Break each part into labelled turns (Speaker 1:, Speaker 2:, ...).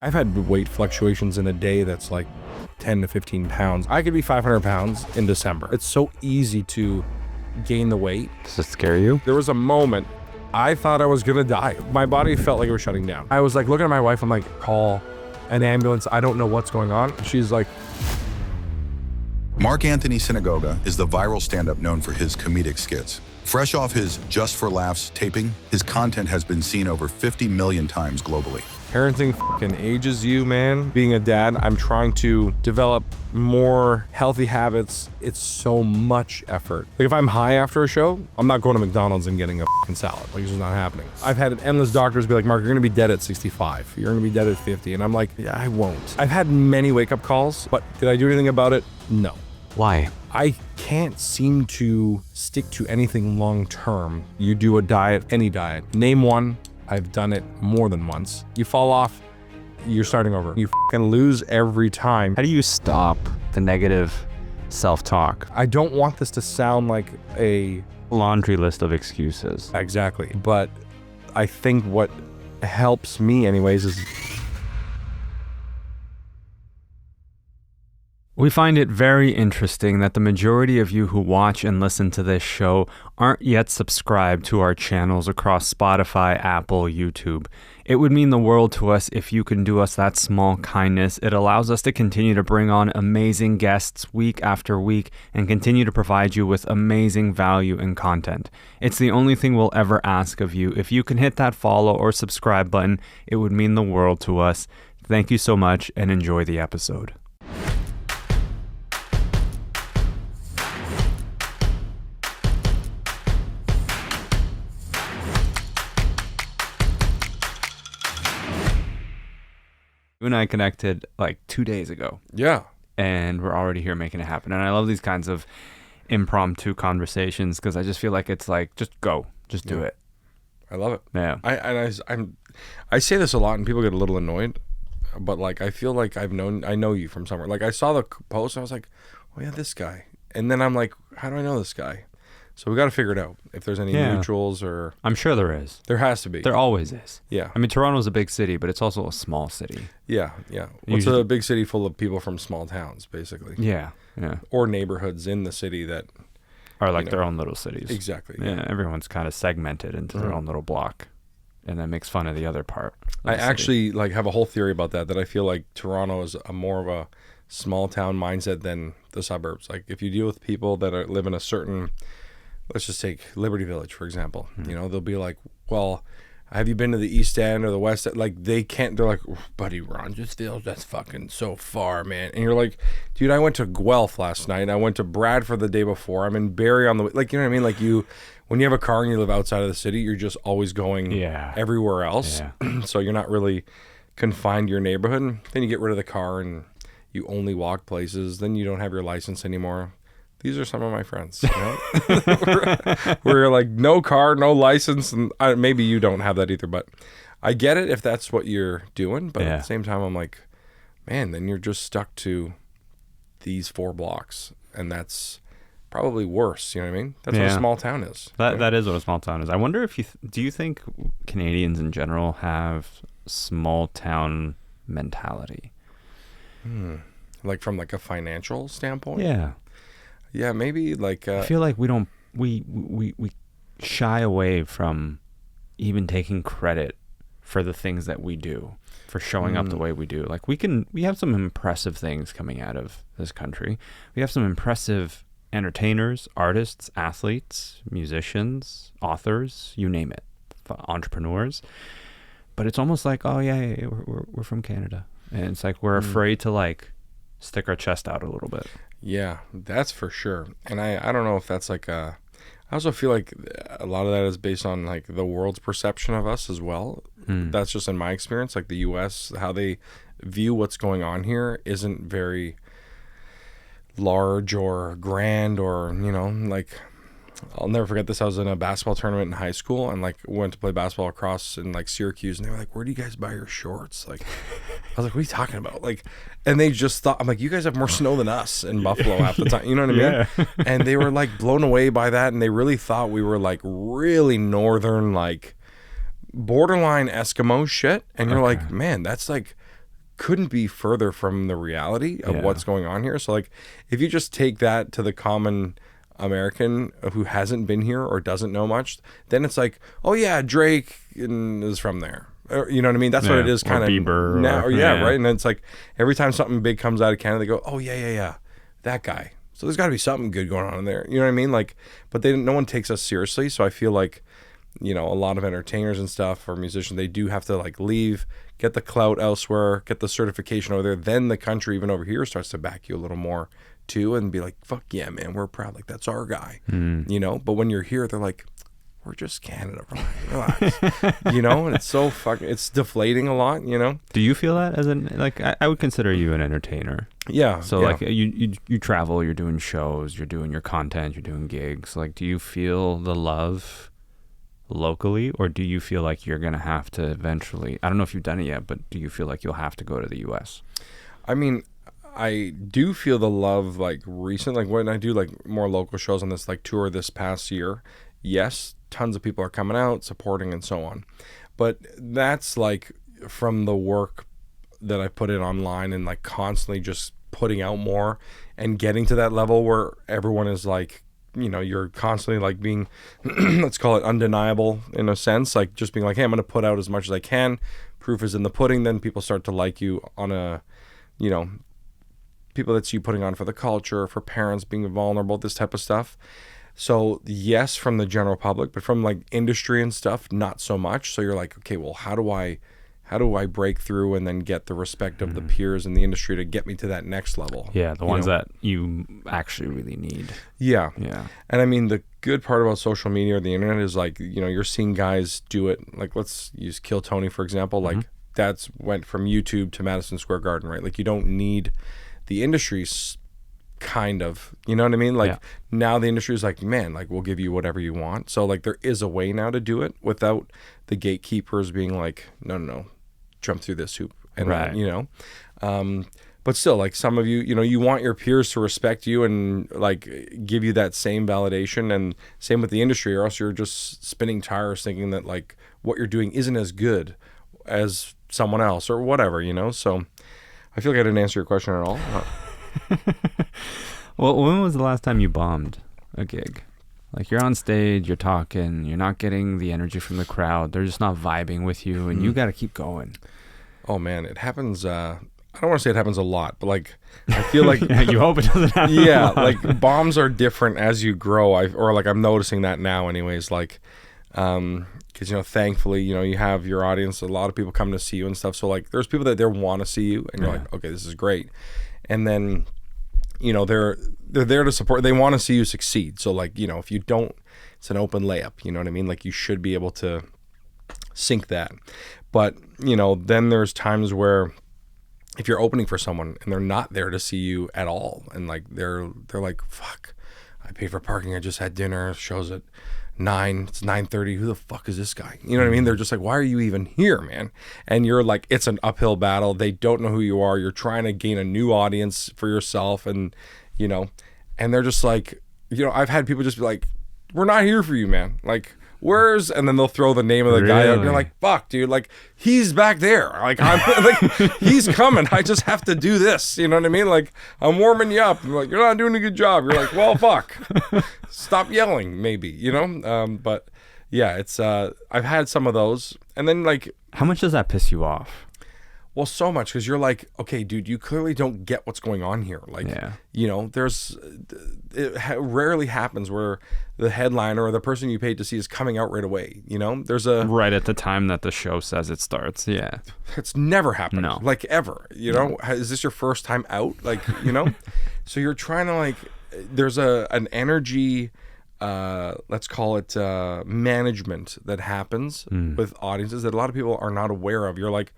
Speaker 1: I've had weight fluctuations in a day that's like 10 to 15 pounds. I could be 500 pounds in December. It's so easy to gain the weight.
Speaker 2: Does it scare you?
Speaker 1: There was a moment I thought I was gonna die. My body felt like it was shutting down. I was like looking at my wife, I'm like, call an ambulance. I don't know what's going on. She's like,
Speaker 3: Marc Anthony Sinagoga is the viral stand-up known for his comedic skits. Fresh off his Just for Laughs taping, his content has been seen over 50 million times globally.
Speaker 1: parenting fucking ages you, man. Being a dad, I'm trying to develop more healthy habits. It's so much effort. Like if I'm high after a show, I'm not going to McDonald's and getting a fucking salad. Like it's just not happening. I've had endless doctors be like, Mark, you're gonna be dead at 65. You're gonna be dead at 50. And I'm like, yeah, I won't. I've had many wake-up calls, but did I do anything about it? No.
Speaker 2: Why?
Speaker 1: I can't seem to stick to anything long-term. You do a diet, any diet. Name one. I've done it more than once. You fall off, you're starting over. You fucking lose every time.
Speaker 2: How do you stop the negative self-talk?
Speaker 1: I don't want this to sound like a
Speaker 2: Laundry list of excuses.
Speaker 1: exactly, but I think what helps me anyways is
Speaker 2: We find it very interesting that the majority of you who watch and listen to this show aren't yet subscribed to our channels across Spotify, Apple, YouTube. It would mean the world to us if you can do us that small kindness. It allows us to continue to bring on amazing guests week after week and continue to provide you with amazing value and content. It's the only thing we'll ever ask of you. If you can hit that follow or subscribe button, it would mean the world to us. Thank you so much and enjoy the episode. You and I connected like 2 days ago,
Speaker 1: yeah.
Speaker 2: and we're already here making it happen. And I love these kinds of impromptu conversations because I just feel like it's like, just go, just do it.
Speaker 1: I love it.
Speaker 2: Yeah.
Speaker 1: I say this a lot and people get a little annoyed, but like I feel like I know you from somewhere. Like I saw the post and I was like, oh yeah, this guy. And then I'm like, how do I know this guy? So we got to figure it out if there's any mutuals or
Speaker 2: I'm sure there is.
Speaker 1: there has to be.
Speaker 2: There always is.
Speaker 1: Yeah.
Speaker 2: I mean, Toronto's a big city, but it's also a small city.
Speaker 1: Yeah. It's a big city full of people from small towns, basically.
Speaker 2: Yeah.
Speaker 1: Or neighborhoods in the city that
Speaker 2: Or like their own little cities.
Speaker 1: exactly.
Speaker 2: Yeah. Everyone's kind of segmented into their own little block, and then makes fun of the other part.
Speaker 1: I actually like have a whole theory about that I feel like Toronto is a more of a small town mindset than the suburbs. Like if you deal with people that live in a certain, let's just take Liberty Village, for example. You know, they'll be like, well, have you been to the East End or the West End? Like they can't, they're like, buddy, Ron, just feels that's fucking so far, man. And you're like, dude, I went to Guelph last night. I went to Bradford the day before. I'm in Barrie on the way. Like, you know what I mean? Like when you have a car and you live outside of the city, you're just always going everywhere else.
Speaker 2: Yeah.
Speaker 1: So you're not really confined to your neighborhood. And then you get rid of the car and you only walk places. Then you don't have your license anymore. These are some of my friends, you know? We're like, no car, no license, and maybe you don't have that either, but I get it if that's what you're doing, but at the same time, I'm like, man, then you're just stuck to these 4 blocks, and that's probably worse, you know what I mean? That's what a small town is.
Speaker 2: That is what a small town is. I wonder if do you think Canadians in general have small town mentality?
Speaker 1: Like from like a financial standpoint? Yeah, maybe like
Speaker 2: I feel like we shy away from even taking credit for the things that we do, for showing up the way we do. Like we have some impressive things coming out of this country. We have some impressive entertainers, artists, athletes, musicians, authors, you name it, entrepreneurs. But it's almost like, oh yeah, we're from Canada. And it's like we're afraid to like stick our chest out a little bit.
Speaker 1: Yeah, that's for sure. And I don't know if that's like I also feel like a lot of that is based on like the world's perception of us as well. That's just in my experience, like the US, how they view what's going on here isn't very large or grand or, you know, like I'll never forget this. I was in a basketball tournament in high school and like went to play basketball across in like Syracuse and they were like, where do you guys buy your shorts? Like, I was like, what are you talking about? Like, and they just thought, I'm like, you guys have more snow than us in Buffalo half the time. You know what I mean? And they were like blown away by that. And they really thought we were like really northern, like borderline Eskimo shit. And you're like, man, that's like couldn't be further from the reality of what's going on here. So like, if you just take that to the common American who hasn't been here or doesn't know much, then it's like, oh yeah, Drake is from there. Or, you know what I mean? That's what it is kind of
Speaker 2: Bieber
Speaker 1: now. Right. And then it's like every time something big comes out of Canada, they go, oh yeah, that guy. So there's got to be something good going on in there. You know what I mean? Like, but no one takes us seriously. So I feel like, you know, a lot of entertainers and stuff or musicians, they do have to like leave, get the clout elsewhere, get the certification over there. Then the country, even over here, starts to back you a little more too, and be like, fuck yeah, man, we're proud. Like, that's our guy, you know? But when you're here, they're like, we're just Canada, relax. You know? And it's so it's deflating a lot, you know?
Speaker 2: Do you feel that like, I would consider you an entertainer.
Speaker 1: Yeah.
Speaker 2: So like you travel, you're doing shows, you're doing your content, you're doing gigs. Like, do you feel the love locally, or do you feel like you're going to have to eventually, I don't know if you've done it yet, but do you feel like you'll have to go to the US?
Speaker 1: I mean, I do feel the love like recent, like when I do like more local shows on this like tour this past year, yes, tons of people are coming out, supporting and so on. But that's like from the work that I put in online and like constantly just putting out more and getting to that level where everyone is like, you know, you're constantly like being, let's call it undeniable in a sense, like just being like, hey, I'm going to put out as much as I can. Proof is in the pudding. Then people start to like you on a, you know, people that see you putting on for the culture, for parents, being vulnerable, this type of stuff. So yes, from the general public, but from like industry and stuff, not so much. So you're like, okay, well, how do I break through and then get the respect of the peers in the industry to get me to that next level?
Speaker 2: Yeah, the ones that you actually really need.
Speaker 1: Yeah.
Speaker 2: Yeah.
Speaker 1: And I mean, the good part about social media or the internet is like, you know, you're seeing guys do it. Like, let's use Kill Tony, for example. Like, that's went from YouTube to Madison Square Garden, right? Like, you don't need the industry's kind of, you know what I mean? Like, now the industry is like, man, like, we'll give you whatever you want. So like, there is a way now to do it without the gatekeepers being like, no, jump through this hoop. And then, you know, but still, like, some of you, you know, you want your peers to respect you and like give you that same validation, and same with the industry, or else you're just spinning tires thinking that like what you're doing isn't as good as someone else or whatever, you know? So I feel like I didn't answer your question at all.
Speaker 2: Well, when was the last time you bombed a gig? Like, you're on stage, you're talking, you're not getting the energy from the crowd, they're just not vibing with you, and you got to keep going.
Speaker 1: Oh man, it happens. I don't want to say it happens a lot, but like, I feel like
Speaker 2: you hope it doesn't happen.
Speaker 1: Yeah, like bombs are different as you grow. I'm noticing that now, anyways. Like, because, you know, thankfully, you know, you have your audience. A lot of people come to see you and stuff. So like, there's people that they want to see you, and you're like, okay, this is great. And then, you know, they're there to support. They want to see you succeed. So like, you know, if you don't, it's an open layup. You know what I mean? Like, you should be able to sink that. But, you know, then there's times where if you're opening for someone and they're not there to see you at all, and like they're like, fuck, I paid for parking, I just had dinner, shows at 9, it's 9:30, who the fuck is this guy? You know what I mean? They're just like, why are you even here, man? And you're like, it's an uphill battle. They don't know who you are. You're trying to gain a new audience for yourself, and, you know, and they're just like, you know, I've had people just be like, we're not here for you, man. Like, where's, and then they'll throw the name of the guy out, and you're like, fuck, dude, like, he's back there, like, I'm like, he's coming, I just have to do this, you know what I mean? Like, I'm warming you up. I'm like, you're not doing a good job. You're like, well, fuck, stop yelling, maybe, you know? But yeah, it's I've had some of those. And then, like,
Speaker 2: how much does that piss you off?
Speaker 1: Well, so much, because you're like, okay, dude, you clearly don't get what's going on here. Like, you know, rarely happens where the headliner or the person you paid to see is coming out right away. You know, there's
Speaker 2: right at the time that the show says it starts. Yeah,
Speaker 1: it's never happened.
Speaker 2: No,
Speaker 1: like, ever. You know, is this your first time out? Like, you know, so you're trying to, like, there's an energy, let's call it management that happens with audiences that a lot of people are not aware of. You're like,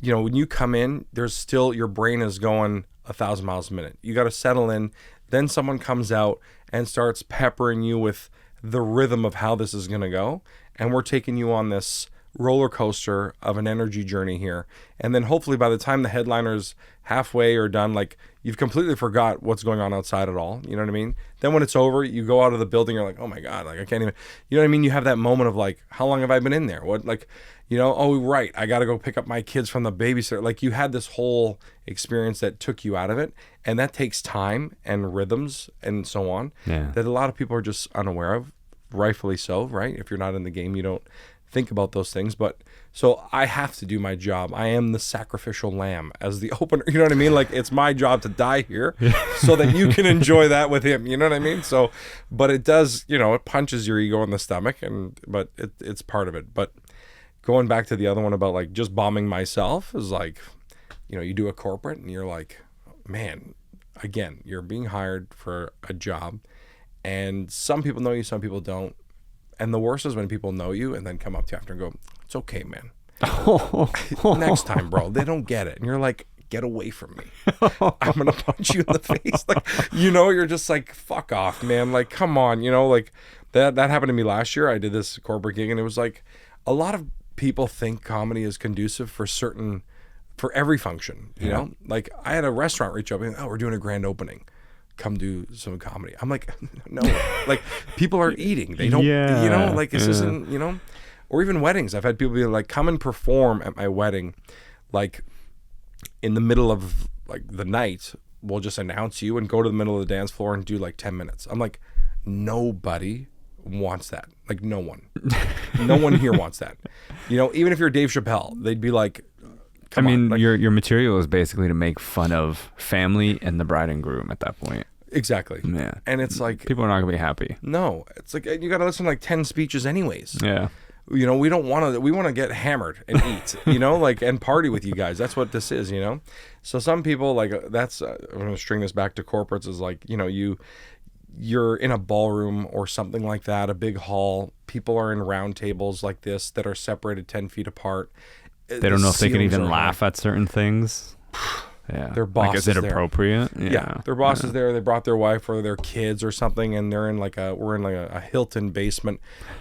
Speaker 1: you know, when you come in, there's still, your brain is going 1,000 miles a minute. You got to settle in. Then someone comes out and starts peppering you with the rhythm of how this is going to go. And we're taking you on this roller coaster of an energy journey here. And then hopefully by the time the headliner's halfway or done, like you've completely forgot what's going on outside at all. You know what I mean? Then when it's over, you go out of the building, you're like, oh my God, like I can't even, you know what I mean? You have that moment of like, how long have I been in there? What, like, you know, oh, right, I got to go pick up my kids from the babysitter. Like you had this whole experience that took you out of it. And that takes time and rhythms and so on that a lot of people are just unaware of, rightfully so, right? If you're not in the game, you don't think about those things. But so I have to do my job. I am the sacrificial lamb as the opener. You know what I mean? Like it's my job to die here so that you can enjoy that with him. You know what I mean? So, but it does, you know, it punches your ego in the stomach, but it's part of it. But going back to the other one about like just bombing myself is like, you know, you do a corporate and you're like, man, again, you're being hired for a job and some people know you, some people don't. And the worst is when people know you and then come up to you after and go, it's okay, man. Next time, bro, they don't get it. And you're like, get away from me. I'm going to punch you in the face. Like, you know, you're just like, fuck off, man. Like, come on. You know, like that happened to me last year. I did this corporate gig and it was like a lot of people think comedy is conducive for every function, you know? Like I had a restaurant reach up and, oh, we're doing a grand opening. Come do some comedy. I'm like, no, like people are eating. They don't, you know, like this isn't, you know, or even weddings. I've had people be like, come and perform at my wedding. Like in the middle of like the night, we'll just announce you and go to the middle of the dance floor and do like 10 minutes. I'm like, nobody wants that. Like no one here wants that. You know, even if you're Dave Chappelle, they'd be like,
Speaker 2: I mean, like, your material is basically to make fun of family and the bride and groom at that point.
Speaker 1: Exactly.
Speaker 2: Yeah.
Speaker 1: And it's like
Speaker 2: people are not gonna be happy.
Speaker 1: No, it's like you got to listen to like 10 speeches anyways.
Speaker 2: Yeah.
Speaker 1: You know, we want to get hammered and eat, you know, like and party with you guys. That's what this is, you know. So some people like that's I'm going to string this back to corporates is like, you know, you're in a ballroom or something like that, a big hall. People are in round tables like this that are separated 10 feet apart.
Speaker 2: They don't know if they can even laugh at certain things. Yeah.
Speaker 1: Their boss
Speaker 2: like, is it appropriate?
Speaker 1: Yeah. Their boss is there. They brought their wife or their kids or something, and they're in we're in a Hilton basement,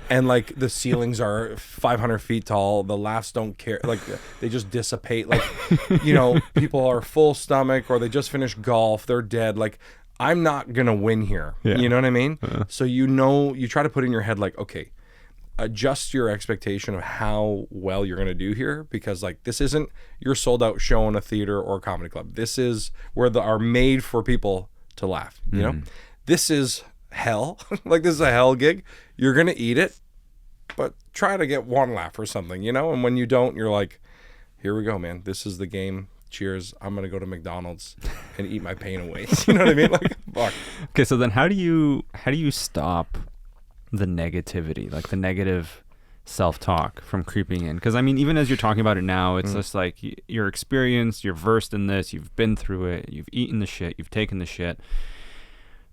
Speaker 1: and like the ceilings are 500 feet tall. The laughs don't care. Like they just dissipate. Like, you know, people are full stomach or they just finished golf. They're dead. Like I'm not gonna win here. Yeah. You know what I mean? So you try to put in your head like, okay, adjust your expectation of how well you're going to do here, because like this isn't your sold out show in a theater or a comedy club. This is where are made for people to laugh, you know. This is hell. Like this is a hell gig. You're going to eat it, but try to get one laugh or something, you know. And when you don't, you're like, here we go, man, this is the game. Cheers. I'm going to go to McDonald's and eat my pain away. You know what I mean? Like, fuck.
Speaker 2: Okay, so then how do you stop the negativity, like the negative self-talk from creeping in? Because I mean, even as you're talking about it now, it's just like you're experienced, you're versed in this, you've been through it, you've eaten the shit, you've taken the shit.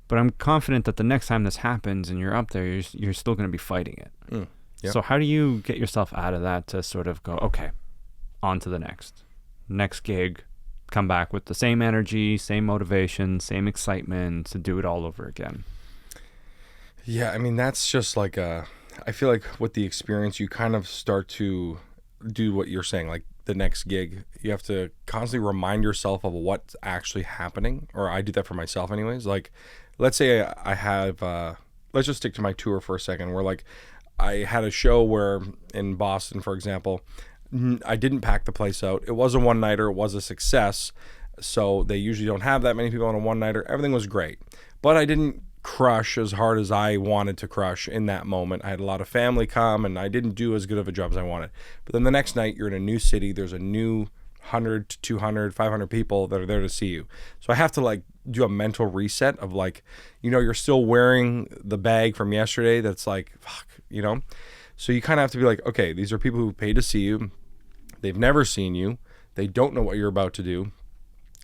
Speaker 2: But I'm confident that the next time this happens and you're up there, you're still going to be fighting it. Yep. So how do you get yourself out of that to sort of go, okay, on to the next gig, come back with the same energy, same motivation, same excitement to do it all over again?
Speaker 1: Yeah, I mean, that's just like I feel like with the experience, you kind of start to do what you're saying, like the next gig. You have to constantly remind yourself of what's actually happening, or I do that for myself anyways. Like, let's say I have, let's just stick to my tour for a second, where like I had a show where in Boston, for example, I didn't pack the place out. It was a one-nighter. It was a success. So they usually don't have that many people on a one-nighter. Everything was great. But I didn't crush as hard as I wanted to crush in that moment. I had a lot of family come and I didn't do as good of a job as I wanted. But then the next night you're in a new city, there's a new 100 to 200, 500 people that are there to see you. So I have to like do a mental reset of like, you know, you're still wearing the bag from yesterday that's like, fuck, you know? So you kind of have to be like, okay, these are people who paid to see you. They've never seen you. They don't know what you're about to do.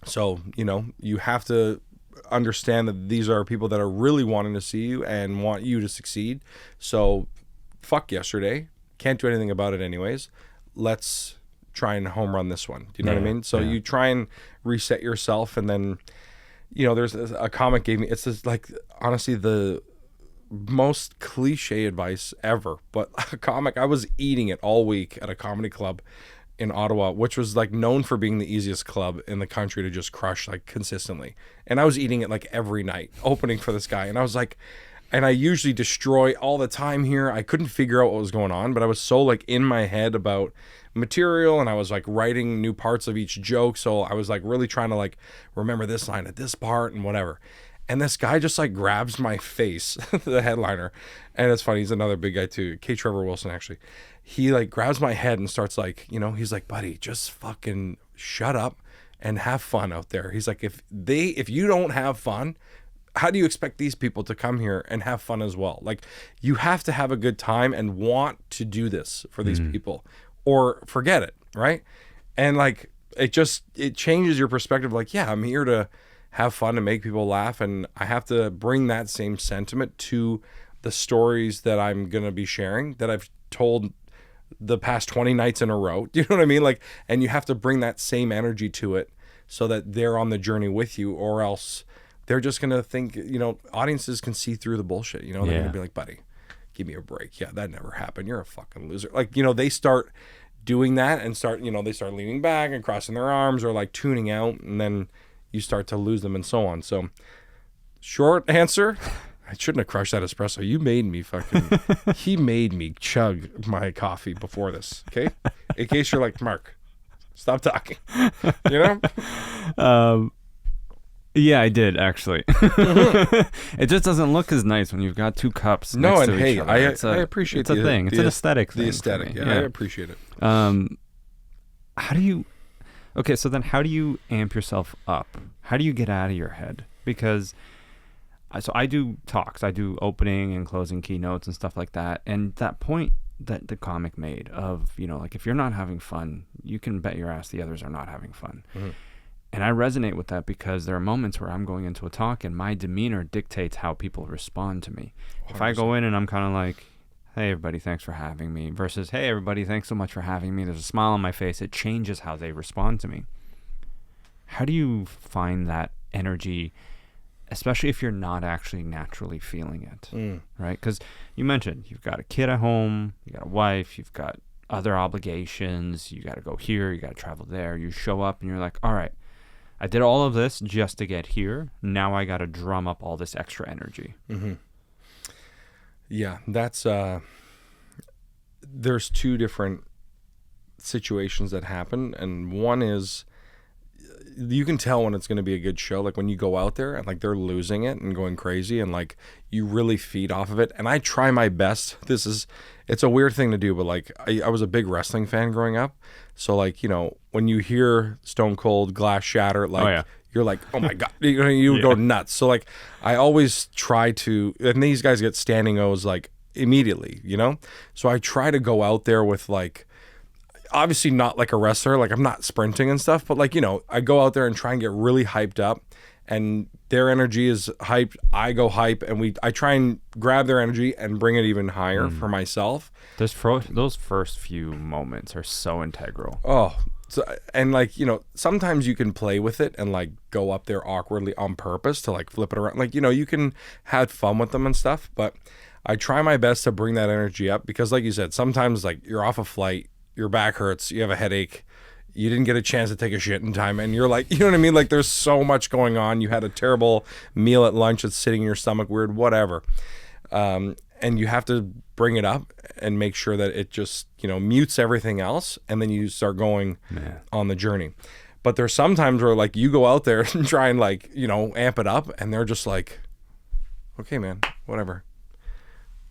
Speaker 1: So, you know, you have to understand that these are people that are really wanting to see you and want you to succeed. So fuck yesterday. Can't do anything about it anyways. Let's try and home run this one. Do you know what I mean? So you try and reset yourself, and then, you know, there's a comic gave me, it's just like, honestly, the most cliche advice ever, but a comic, I was eating it all week at a comedy club in Ottawa, which was like known for being the easiest club in the country to just crush like consistently. And I was eating it like every night, opening for this guy. And I was like, and I usually destroy all the time here. I couldn't figure out what was going on, but I was so like in my head about material, and I was like writing new parts of each joke. So I was like really trying to like remember this line at this part and whatever. And this guy just like grabs my face, the headliner. And it's funny, he's another big guy too, K. Trevor Wilson actually. He like grabs my head and starts like, you know, he's like, buddy, just fucking shut up and have fun out there. He's like, if you don't have fun, how do you expect these people to come here and have fun as well? Like, you have to have a good time and want to do this for these people, or forget it, right? And like, it changes your perspective. Like, yeah, I'm here to have fun and make people laugh, and I have to bring that same sentiment to the stories that I'm going to be sharing, that I've told the past 20 nights in a row. Do you know what I mean? Like, and you have to bring that same energy to it so that they're on the journey with you, or else they're just going to think, you know, audiences can see through the bullshit. You know, they're going to be like, buddy, give me a break. Yeah, that never happened. You're a fucking loser. Like, you know, they start doing that and they start leaning back and crossing their arms or like tuning out, and then you start to lose them and so on. So short answer, I shouldn't have crushed that espresso. You made me he made me chug my coffee before this. Okay. In case you're like, Mark, stop talking, you know?
Speaker 2: Yeah, I did actually. It just doesn't look as nice when you've got two cups.
Speaker 1: No,
Speaker 2: next
Speaker 1: and
Speaker 2: to
Speaker 1: hey,
Speaker 2: each other.
Speaker 1: I appreciate
Speaker 2: it's a thing. It's an aesthetic thing.
Speaker 1: The aesthetic. Yeah, I appreciate it.
Speaker 2: How do you? Okay, so then how do you amp yourself up? How do you get out of your head? Because so I do talks, I do opening and closing keynotes and stuff like that. And that point that the comic made of, you know, like, if you're not having fun, you can bet your ass the others are not having fun. Mm-hmm. And I resonate with that because there are moments where I'm going into a talk and my demeanor dictates how people respond to me. 100%. If I go in and I'm kind of like, hey, everybody, thanks for having me, versus, hey, everybody, thanks so much for having me, there's a smile on my face, it changes how they respond to me. How do you find that energy, especially if you're not actually naturally feeling it, right? Because you mentioned you've got a kid at home, you got a wife, you've got other obligations, you got to go here, you got to travel there. You show up and you're like, all right, I did all of this just to get here. Now I got to drum up all this extra energy. Mm-hmm.
Speaker 1: Yeah, that's there's two different situations that happen, and one is you can tell when it's going to be a good show, like when you go out there and like they're losing it and going crazy and like you really feed off of it. And I try my best. It's a weird thing to do, but like I was a big wrestling fan growing up, so like, you know, when you hear Stone Cold glass shatter, like you're like, oh my god, you go nuts. So like I always try to, and these guys get standing O's like immediately, you know, so I try to go out there with like, obviously not like a wrestler, like I'm not sprinting and stuff, but like, you know, I go out there and try and get really hyped up, and their energy is hyped, I go hype, and I try and grab their energy and bring it even higher for myself.
Speaker 2: Those first few moments are so integral.
Speaker 1: Oh, so, and like, you know, sometimes you can play with it and like go up there awkwardly on purpose to like flip it around. Like, you know, you can have fun with them and stuff, but I try my best to bring that energy up because like you said, sometimes like you're off a flight, your back hurts, you have a headache, you didn't get a chance to take a shit in time, and you're like, you know what I mean? Like there's so much going on. You had a terrible meal at lunch that's sitting in your stomach weird, whatever. And you have to bring it up and make sure that it just, you know, mutes everything else, and then you start going on the journey. But there's sometimes where like you go out there and try and like, you know, amp it up, and they're just like, okay, man, whatever.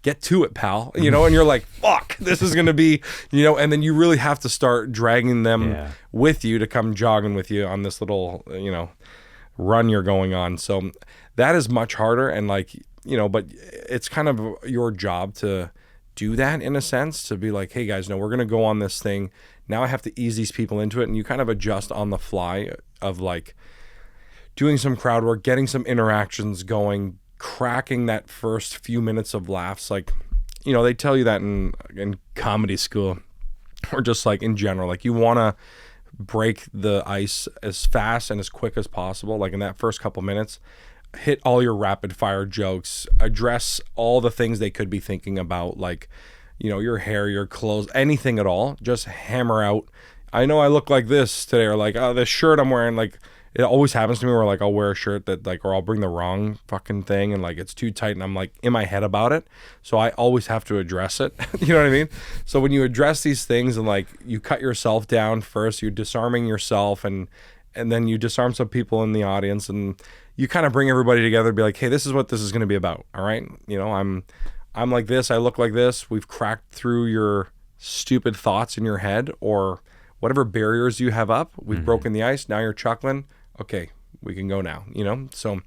Speaker 1: Get to it, pal. You know, and you're like, fuck, this is going to be, you know, and then you really have to start dragging them with you to come jogging with you on this little, you know, run you're going on. So that is much harder. And like, you know, but it's kind of your job to do that in a sense, to be like, hey guys, no, we're going to go on this thing. Now I have to ease these people into it. And you kind of adjust on the fly of like doing some crowd work, getting some interactions going, cracking that first few minutes of laughs. Like, you know, they tell you that in comedy school, or just like in general, like you want to break the ice as fast and as quick as possible. Like in that first couple minutes, hit all your rapid fire jokes, address all the things they could be thinking about, like, you know, your hair, your clothes, anything at all. Just hammer out, I know I look like this today, or like, oh, this shirt I'm wearing, like, it always happens to me where like I'll wear a shirt that like, or I'll bring the wrong fucking thing and like it's too tight and I'm like in my head about it. So I always have to address it. You know what I mean? So when you address these things and like you cut yourself down first, you're disarming yourself and then you disarm some people in the audience and you kind of bring everybody together and be like, hey, this is what this is going to be about. All right. You know, I'm like this. I look like this. We've cracked through your stupid thoughts in your head or whatever barriers you have up. We've broken the ice. Now you're chuckling. Okay, we can go now, you know? So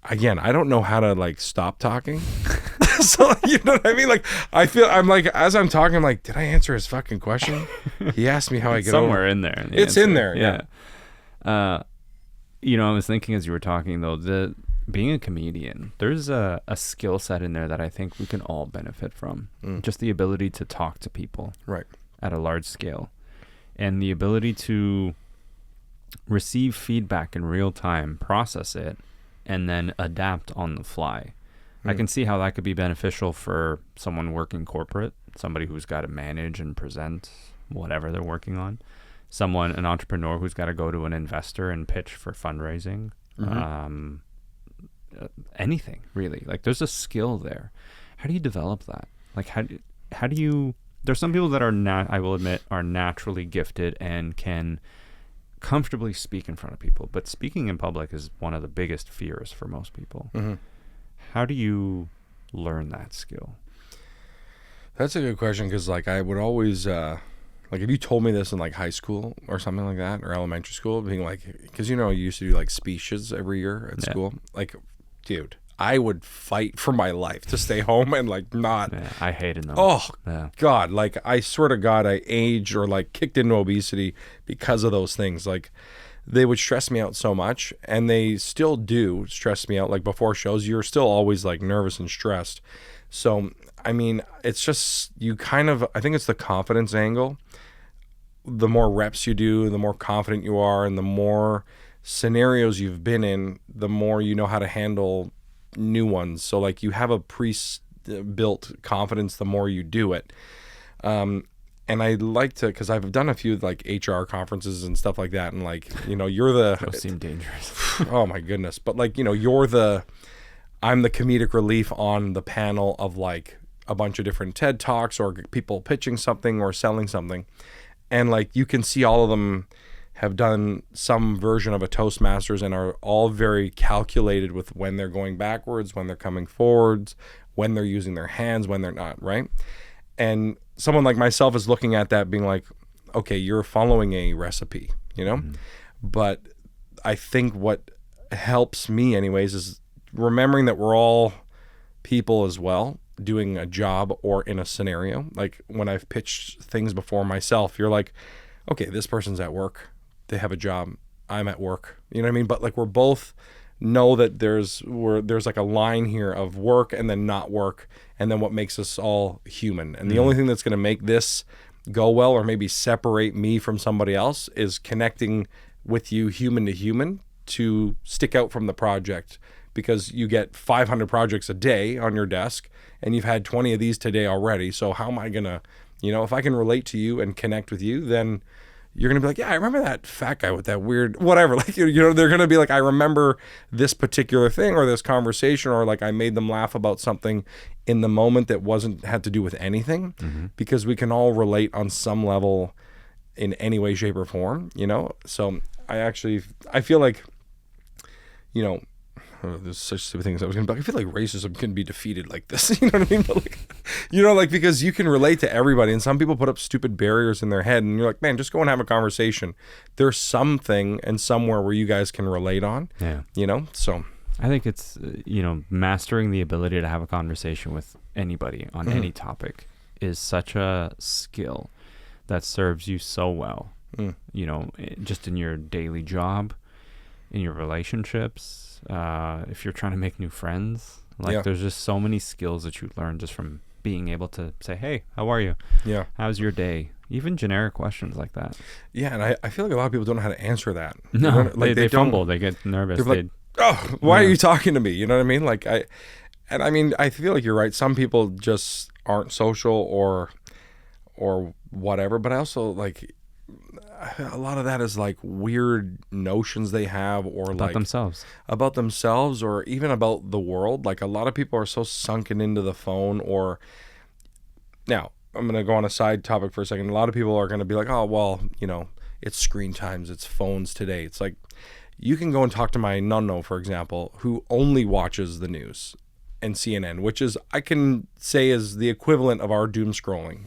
Speaker 1: again, I don't know how to like stop talking. So, you know what I mean? Like, I'm like, as I'm talking, I'm like, did I answer his fucking question? He asked me how I get
Speaker 2: somewhere
Speaker 1: over.
Speaker 2: in there.
Speaker 1: It's
Speaker 2: answer.
Speaker 1: in there. Yeah.
Speaker 2: You know, I was thinking as you were talking though, being a comedian, there's a skill set in there that I think we can all benefit from. Just the ability to talk to people.
Speaker 1: Right.
Speaker 2: At a large scale. And the ability to receive feedback in real time, process it, and then adapt on the fly. I can see how that could be beneficial for someone working corporate, somebody who's got to manage and present whatever they're working on, an entrepreneur who's got to go to an investor and pitch for fundraising, anything really. Like there's a skill there. How do you develop that? Like how do you, there's some people that I will admit are naturally gifted and can comfortably speak in front of people, but speaking in public is one of the biggest fears for most people. How do you learn that skill?
Speaker 1: That's a good question because like I would always like if you told me this in like high school or something like that or elementary school, being like, because you know you used to do like speeches every year at school, like dude, I would fight for my life to stay home and like not.
Speaker 2: Yeah, I hated them.
Speaker 1: Oh God, like I swear to God, I aged or like kicked into obesity because of those things. Like they would stress me out so much, and they still do stress me out. Like before shows, you're still always like nervous and stressed. So I mean, it's just you kind of. I think it's the confidence angle. The more reps you do, the more confident you are, and the more scenarios you've been in, the more you know how to handle new ones. So like you have a pre-built confidence the more you do it. And I like to, because I've done a few like HR conferences and stuff like that, and like, you know, you're the
Speaker 2: those seem dangerous.
Speaker 1: Oh my goodness. But like, you know, I'm the comedic relief on the panel of like a bunch of different TED Talks or people pitching something or selling something, and like you can see all of them have done some version of a Toastmasters and are all very calculated with when they're going backwards, when they're coming forwards, when they're using their hands, when they're not, right? And someone like myself is looking at that being like, okay, you're following a recipe, you know? But I think what helps me anyways is remembering that we're all people as well, doing a job or in a scenario. Like when I've pitched things before myself, you're like, okay, this person's at work. They have a job. I'm at work. You know what I mean? But like we're both know that there's like a line here of work and then not work, and then what makes us all human. And the only thing that's going to make this go well or maybe separate me from somebody else is connecting with you human to human to stick out from the project, because you get 500 projects a day on your desk and you've had 20 of these today already. So how am I going to, you know, if I can relate to you and connect with you, then you're going to be like, yeah, I remember that fat guy with that weird, whatever. Like, you know, they're going to be like, I remember this particular thing or this conversation, or like I made them laugh about something in the moment that had to do with anything, because we can all relate on some level in any way, shape or form, you know? So I feel like, you know, there's such stupid things I was going to be like, I feel like racism can be defeated like this. You know what I mean? But like, you know, like, because you can relate to everybody, and some people put up stupid barriers in their head, and you're like, man, just go and have a conversation. There's something and somewhere where you guys can relate on, you know? So
Speaker 2: I think it's, you know, mastering the ability to have a conversation with anybody on any topic is such a skill that serves you so well, you know, just in your daily job, in your relationships, if you're trying to make new friends. Like there's just so many skills that you learn just from being able to say, hey, how are you? Yeah. How's your day? Even generic questions like that.
Speaker 1: Yeah, and I feel like a lot of people don't know how to answer that.
Speaker 2: No, like they fumble. They get nervous.
Speaker 1: Like, oh, why are you talking to me? You know what I mean? Like I feel like you're right. Some people just aren't social or whatever, but I also like a lot of that is like weird notions they have or
Speaker 2: About
Speaker 1: themselves or even about the world. Like a lot of people are so sunken into the phone or now I'm going to go on a side topic for a second. A lot of people are going to be like, oh, well, it's screen times, it's phones today. It's like, you can go and talk to my nonno, for example, who only watches the news and CNN, which is, I can say, is the equivalent of our doom scrolling,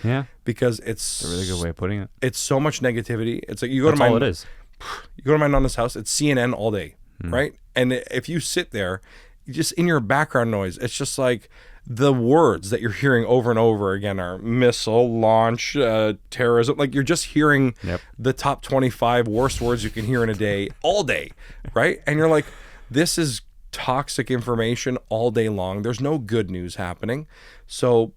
Speaker 2: Yeah.
Speaker 1: Because it's
Speaker 2: a really good way of putting it.
Speaker 1: It's so much negativity. It's like you go
Speaker 2: That's
Speaker 1: to my
Speaker 2: all it is.
Speaker 1: You go to my nonna's house, it's CNN all day, right? And if you sit there, just in your background noise, it's just like the words that you're hearing over and over again are missile launch, terrorism. Like you're just hearing the top 25 worst words you can hear in a day, all day, right? And you're like, this is toxic information all day long. There's no good news happening. So,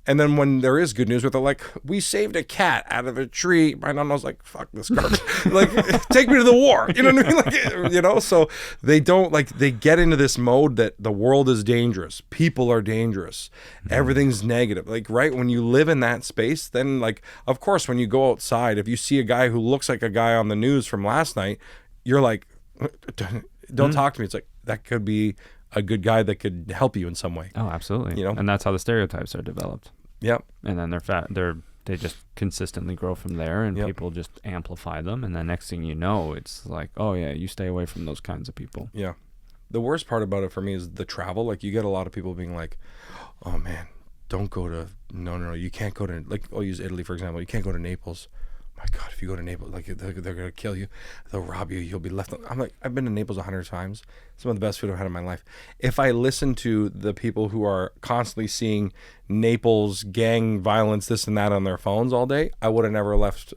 Speaker 1: and then when there is good news where they're like, we saved a cat out of a tree, my nonna was like, fuck this garbage. Like, take me to the war. You know what I mean? Like, so they don't, like, they get into this mode that the world is dangerous. People are dangerous. Everything's negative. Like, right? When you live in that space, then, like, of course, when you go outside, if you see a guy who looks like a guy on the news from last night, you're like, don't talk to me. It's like, that could be a good guy that could help you in some way.
Speaker 2: Oh, absolutely. And that's how the stereotypes are developed.
Speaker 1: Yep.
Speaker 2: And then they just consistently grow from there, and people just amplify them. And then next thing you know, it's like, oh yeah, you stay away from those kinds of people.
Speaker 1: Yeah. The worst part about it for me is the travel. Like you get a lot of people being like, oh man, don't go to, no, you can't go to, like, I'll use Italy, for example. You can't go to Naples. My God, if you go to Naples, like they're going to kill you. They'll rob you. You'll be left. I'm like, I've been to Naples 100 times. Some of the best food I've had in my life. If I listen to the people who are constantly seeing Naples gang violence, this and that on their phones all day, I would have never left,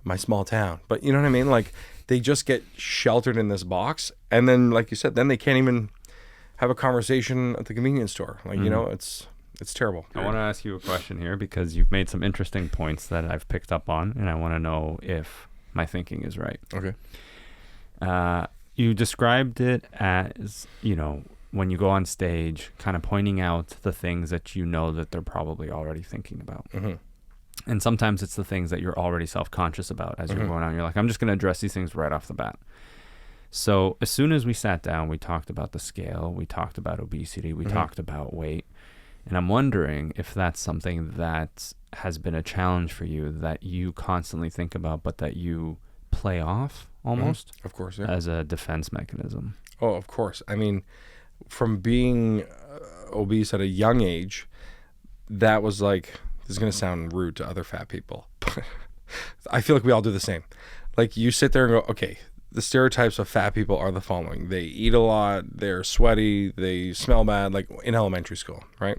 Speaker 1: my small town. But you know what I mean? Like they just get sheltered in this box. And then, like you said, then they can't even have a conversation at the convenience store. Like, it's terrible.
Speaker 2: I want to ask you a question here because you've made some interesting points that I've picked up on, and I want to know if my thinking is right.
Speaker 1: Okay.
Speaker 2: You described it as, when you go on stage, kind of pointing out the things that you know that they're probably already thinking about. Mm-hmm. And sometimes it's the things that you're already self-conscious about as you're going on. You're like, I'm just going to address these things right off the bat. So as soon as we sat down, we talked about the scale, we talked about obesity, we talked about weight. And I'm wondering if that's something that has been a challenge for you that you constantly think about, but that you play off almost.
Speaker 1: Of course, yeah.
Speaker 2: As a defense mechanism.
Speaker 1: Oh, of course. I mean, from being obese at a young age, that was like, this is going to sound rude to other fat people, but I feel like we all do the same. Like you sit there and go, okay, the stereotypes of fat people are the following. They eat a lot, they're sweaty, they smell bad, like in elementary school, right?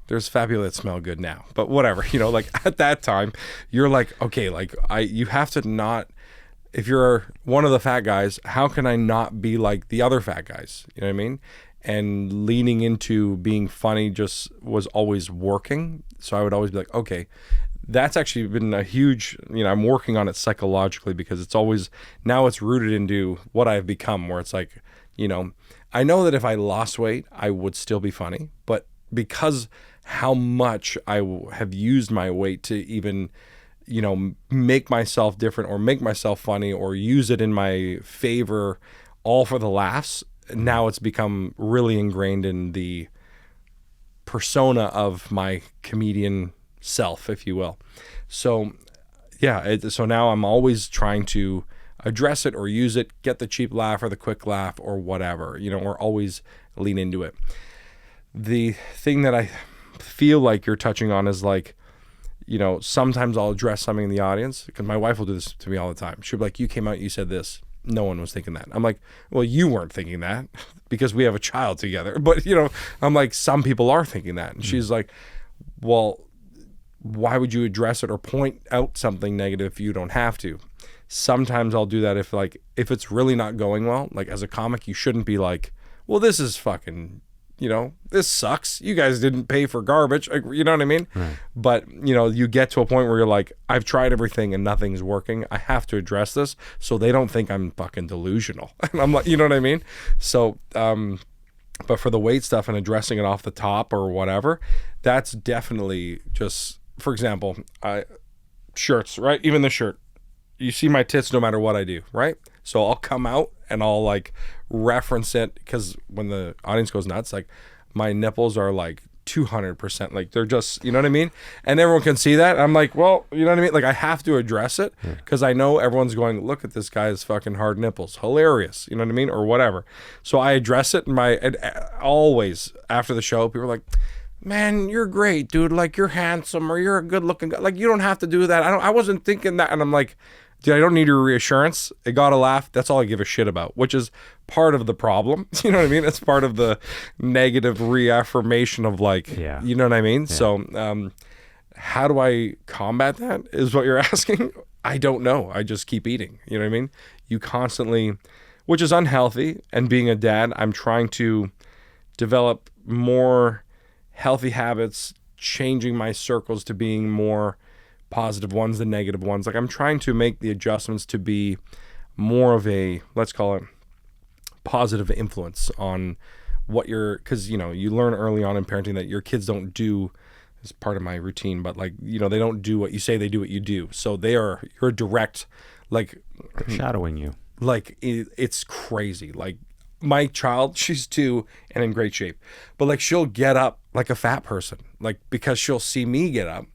Speaker 1: There's fat people that smell good now, but whatever, like at that time, you're like, okay, like you have to not, if you're one of the fat guys, how can I not be like the other fat guys? You know what I mean? And leaning into being funny just was always working. So I would always be like, okay, that's actually been a huge, I'm working on it psychologically because it's always, now it's rooted into what I've become where it's like, I know that if I lost weight, I would still be funny, but because how much I have used my weight to even, make myself different or make myself funny or use it in my favor, all for the laughs. Now it's become really ingrained in the persona of my comedian self, if you will. So yeah, so now I'm always trying to address it or use it, get the cheap laugh or the quick laugh or whatever, or always lean into it. The thing that I feel like you're touching on is like, sometimes I'll address something in the audience because my wife will do this to me all the time. She'll be like, you came out, you said this. No one was thinking that. I'm like, well, you weren't thinking that because we have a child together. But, I'm like, some people are thinking that. And she's like, well, why would you address it or point out something negative if you don't have to? Sometimes I'll do that if it's really not going well. Like as a comic, you shouldn't be like, well, this is fucking this sucks. You guys didn't pay for garbage. Like, you know what I mean?
Speaker 2: Right.
Speaker 1: But, you get to a point where you're like, I've tried everything and nothing's working. I have to address this so they don't think I'm fucking delusional. And I'm like, you know what I mean? So, but for the weight stuff and addressing it off the top or whatever, that's definitely just, for example, shirts, right? Even the shirt. You see my tits no matter what I do, right? So I'll come out and I'll like reference it, because when the audience goes nuts, like my nipples are like 200%, like they're just, you know what I mean? And everyone can see that. I'm like, well, you know what I mean? Like I have to address it because I know everyone's going, look at this guy's fucking hard nipples. Hilarious. You know what I mean? Or whatever. So I address it, and always after the show, people are like, man, you're great, dude. Like you're handsome, or you're a good looking guy. Like you don't have to do that. I wasn't thinking that. And I'm like, dude, I don't need your reassurance. It got a laugh. That's all I give a shit about, which is part of the problem. You know what I mean? It's part of the negative reaffirmation of like, you know what I mean? Yeah. So how do I combat that is what you're asking? I don't know. I just keep eating. You know what I mean? You constantly, which is unhealthy. And being a dad, I'm trying to develop more healthy habits, changing my circles to being more positive ones than negative ones. Like I'm trying to make the adjustments to be more of a, let's call it, positive influence on what because you learn early on in parenting that your kids don't do, as part of my routine, but like they don't do what you say, they do what you do. So you're direct, like
Speaker 2: shadowing you.
Speaker 1: Like it's crazy. Like my child, she's 2 and in great shape, but like she'll get up like a fat person, like because she'll see me get up.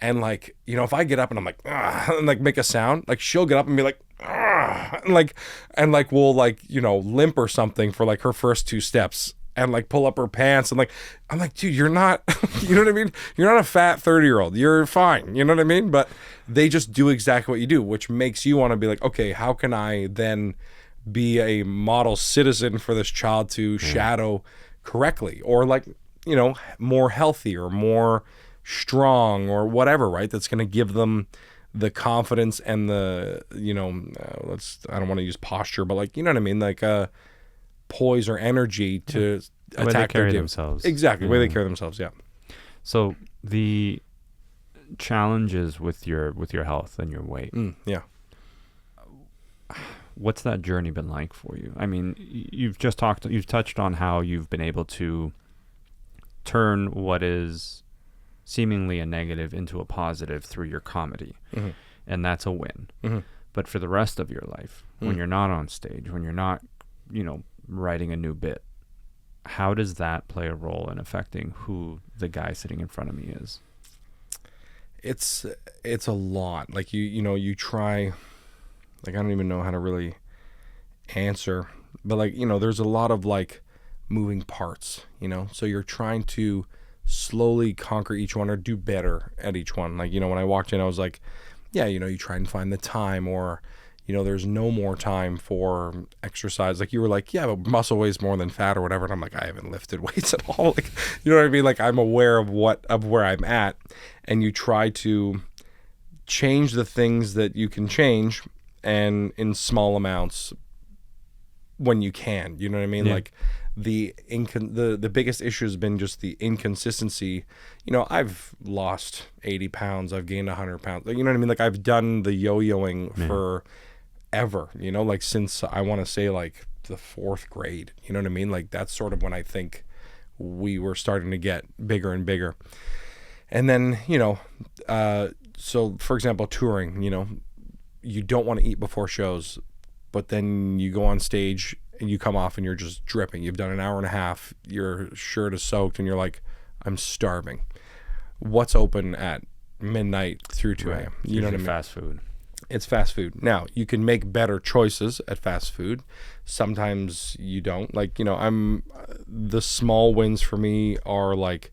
Speaker 1: And like, if I get up and I'm like, and like make a sound, like she'll get up and be like, and like we'll like, limp or something for like her first 2 steps and like pull up her pants. And like, I'm like, dude, you're not, you know what I mean? You're not a fat 30-year-old. You're fine. You know what I mean? But they just do exactly what you do, which makes you want to be like, okay, how can I then be a model citizen for this child to shadow correctly? Or like, more healthy or more strong or whatever, right? That's going to give them the confidence and the, I don't want to use posture, but like, you know what I mean? Like poise or energy to
Speaker 2: attack
Speaker 1: they
Speaker 2: carry themselves.
Speaker 1: Exactly. The way they carry themselves. Yeah.
Speaker 2: So the challenges with your health and your weight.
Speaker 1: Yeah.
Speaker 2: What's that journey been like for you? I mean, you've touched on how you've been able to turn what is seemingly a negative into a positive through your comedy. Mm-hmm. And that's a win. Mm-hmm. But for the rest of your life, when you're not on stage, when you're not, writing a new bit, how does that play a role in affecting who the guy sitting in front of me is?
Speaker 1: It's a lot. Like you try, like I don't even know how to really answer, but like, there's a lot of like moving parts, so you're trying to slowly conquer each one or do better at each one. Like, when I walked in, I was like, yeah, you try and find the time, or, there's no more time for exercise. Like you were like, yeah, but muscle weighs more than fat or whatever. And I'm like, I haven't lifted weights at all. Like, you know what I mean? Like I'm aware of where I'm at, and you try to change the things that you can change and in small amounts when you can, you know what I mean? Yeah. Like the biggest issue has been just the inconsistency. I've lost 80 pounds, I've gained 100 pounds. Like, you know what I mean? Like I've done the yo-yoing forever, like since I want to say like the 4th grade, you know what I mean? Like that's sort of when I think we were starting to get bigger and bigger. And then, so for example, touring, you don't want to eat before shows, but then you go on stage and you come off and you're just dripping. You've done an hour and a half, your shirt is soaked, and you're like, I'm starving. What's open at midnight through 2 a.m.? You know what I mean?
Speaker 2: Fast food.
Speaker 1: It's fast food. Now, you can make better choices at fast food. Sometimes you don't. Like, the small wins for me are like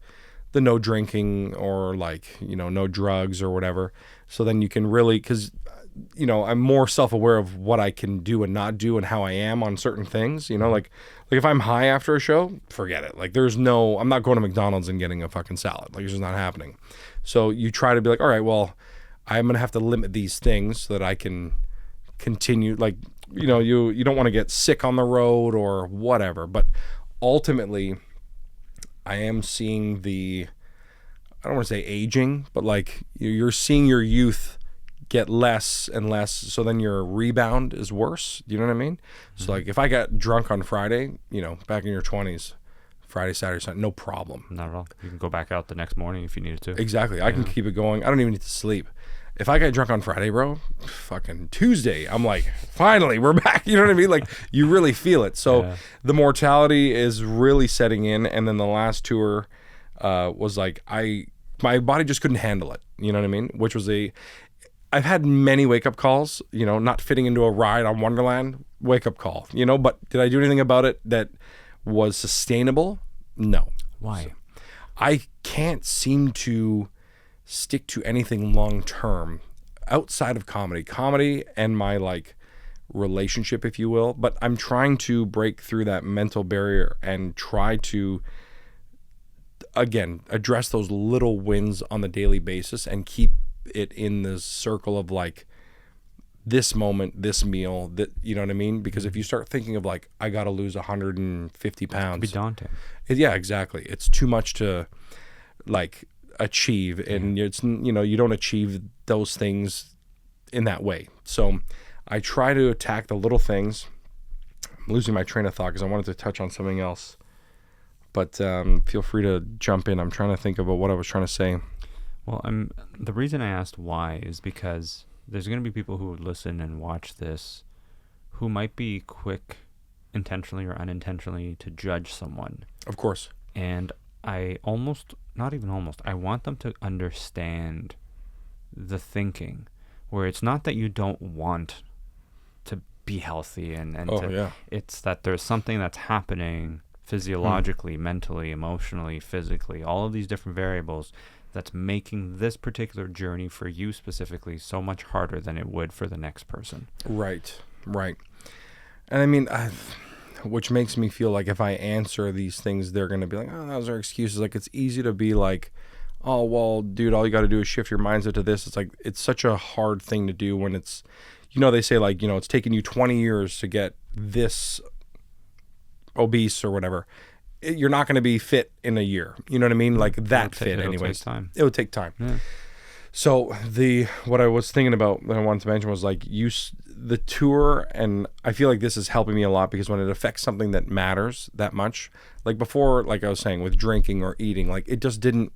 Speaker 1: the no drinking or like, no drugs or whatever. So then you can really, because I'm more self-aware of what I can do and not do and how I am on certain things, like if I'm high after a show, forget it. Like I'm not going to McDonald's and getting a fucking salad. Like it's just not happening. So you try to be like, all right, well, I'm going to have to limit these things so that I can continue. Like, you don't want to get sick on the road or whatever, but ultimately I am seeing I don't want to say aging, but like you're seeing your youth get less and less. So then your rebound is worse. Do you know what I mean? So like if I got drunk on Friday, back in your 20s, Friday, Saturday, Sunday, no problem.
Speaker 2: Not at all. You can go back out the next morning if you needed to.
Speaker 1: Exactly. I can keep it going. I don't even need to sleep. If I got drunk on Friday, bro, fucking Tuesday, I'm like, finally, we're back. You know what I mean? Like, you really feel it. So the mortality is really setting in. And then the last tour was like, my body just couldn't handle it. You know what I mean? Which was I've had many wake-up calls, not fitting into a ride on Wonderland, wake-up call, but did I do anything about it that was sustainable? No.
Speaker 2: Why?
Speaker 1: I can't seem to stick to anything long term outside of comedy and my like relationship, if you will, but I'm trying to break through that mental barrier and try to again address those little wins on the daily basis and keep it in the circle of like this moment, this meal, that, you know what I mean? Because if you start thinking of like, I got to lose 150 pounds,
Speaker 2: it can be daunting.
Speaker 1: Yeah, exactly. It's too much to like achieve, and it's you don't achieve those things in that way. So I try to attack the little things. I'm losing my train of thought because I wanted to touch on something else, but feel free to jump in. I'm trying to think about what I was trying to say.
Speaker 2: Well, the reason I asked why is because there's going to be people who would listen and watch this who might be quick, intentionally or unintentionally, to judge someone.
Speaker 1: Of course.
Speaker 2: And I I want them to understand the thinking, where it's not that you don't want to be healthy it's that there's something that's happening physiologically, mentally, emotionally, physically, all of these different variables that's making this particular journey for you specifically so much harder than it would for the next person.
Speaker 1: Right. And I mean, which makes me feel like if I answer these things, they're going to be like, oh, those are excuses. Like, it's easy to be like, oh, well, dude, all you got to do is shift your mindset to this. It's like, it's such a hard thing to do when it's, they say like, it's taken you 20 years to get this obese or whatever. You're not going to be fit in a year. You know what I mean? Like that fit anyways. It would take time. Yeah. So what I was thinking about that I wanted to mention was like the tour, and I feel like this is helping me a lot because when it affects something that matters that much, like before, like I was saying with drinking or eating, like it just didn't,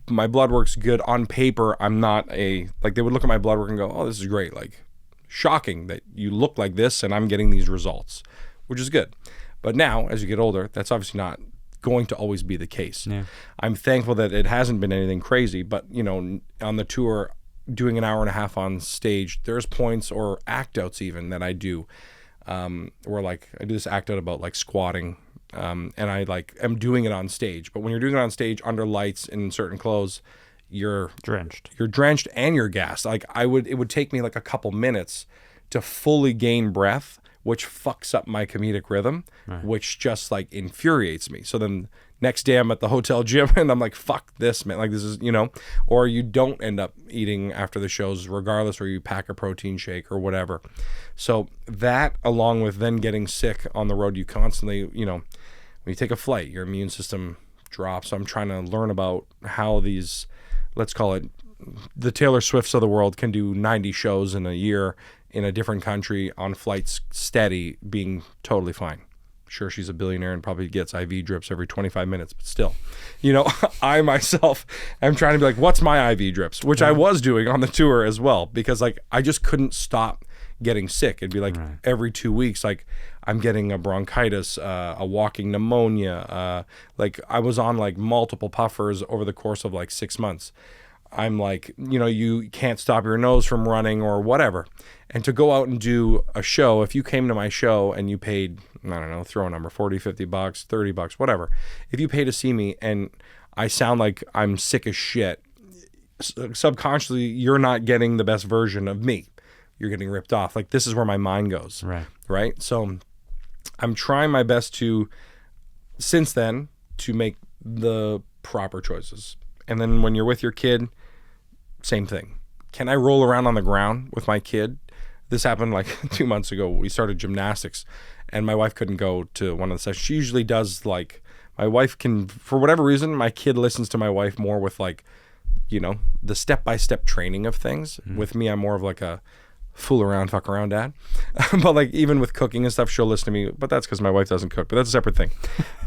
Speaker 1: my blood work's good on paper. I'm not like they would look at my blood work and go, oh, this is great. Like shocking that you look like this and I'm getting these results, which is good. But now, as you get older, that's obviously not going to always be the case. Yeah. I'm thankful that it hasn't been anything crazy, but, on the tour, doing an hour and a half on stage, there's points or act outs even that I do where like I do this act out about like squatting and I like am doing it on stage. But when you're doing it on stage under lights in certain clothes, you're drenched and you're gassed. Like it would take me like a couple minutes to fully gain breath, which fucks up my comedic rhythm, which just like infuriates me. So then next day I'm at the hotel gym and I'm like, fuck this, man. Like this is, or you don't end up eating after the shows regardless, or you pack a protein shake or whatever. So that, along with then getting sick on the road, you constantly, when you take a flight, your immune system drops. So I'm trying to learn about how these, let's call it the Taylor Swifts of the world, can do 90 shows in a year in a different country on flights steady, being totally fine. Sure, she's a billionaire and probably gets IV drips every 25 minutes, but still, I myself am trying to be like, what's my IV drips? Which I was doing on the tour as well, because like I just couldn't stop getting sick. It'd be like every 2 weeks, like I'm getting a bronchitis, a walking pneumonia. Like I was on like multiple puffers over the course of like 6 months. I'm like, you can't stop your nose from running or whatever. And to go out and do a show, if you came to my show and you paid, I don't know, throw a number, 40, 50 bucks, 30 bucks, whatever. If you pay to see me and I sound like I'm sick as shit, subconsciously, you're not getting the best version of me. You're getting ripped off. Like this is where my mind goes. Right. So I'm trying my best since then, to make the proper choices. And then when you're with your kid, same thing. Can I roll around on the ground with my kid? This happened like 2 months ago. We started gymnastics and my wife couldn't go to one of the sessions. She usually does like My wife can, for whatever reason, my kid listens to my wife more with like, you know, the step-by-step training of things. With me, I'm more of like a fool around, fuck around dad. But like even with cooking and stuff, she'll listen to me. But that's because my wife doesn't cook. But that's a separate thing.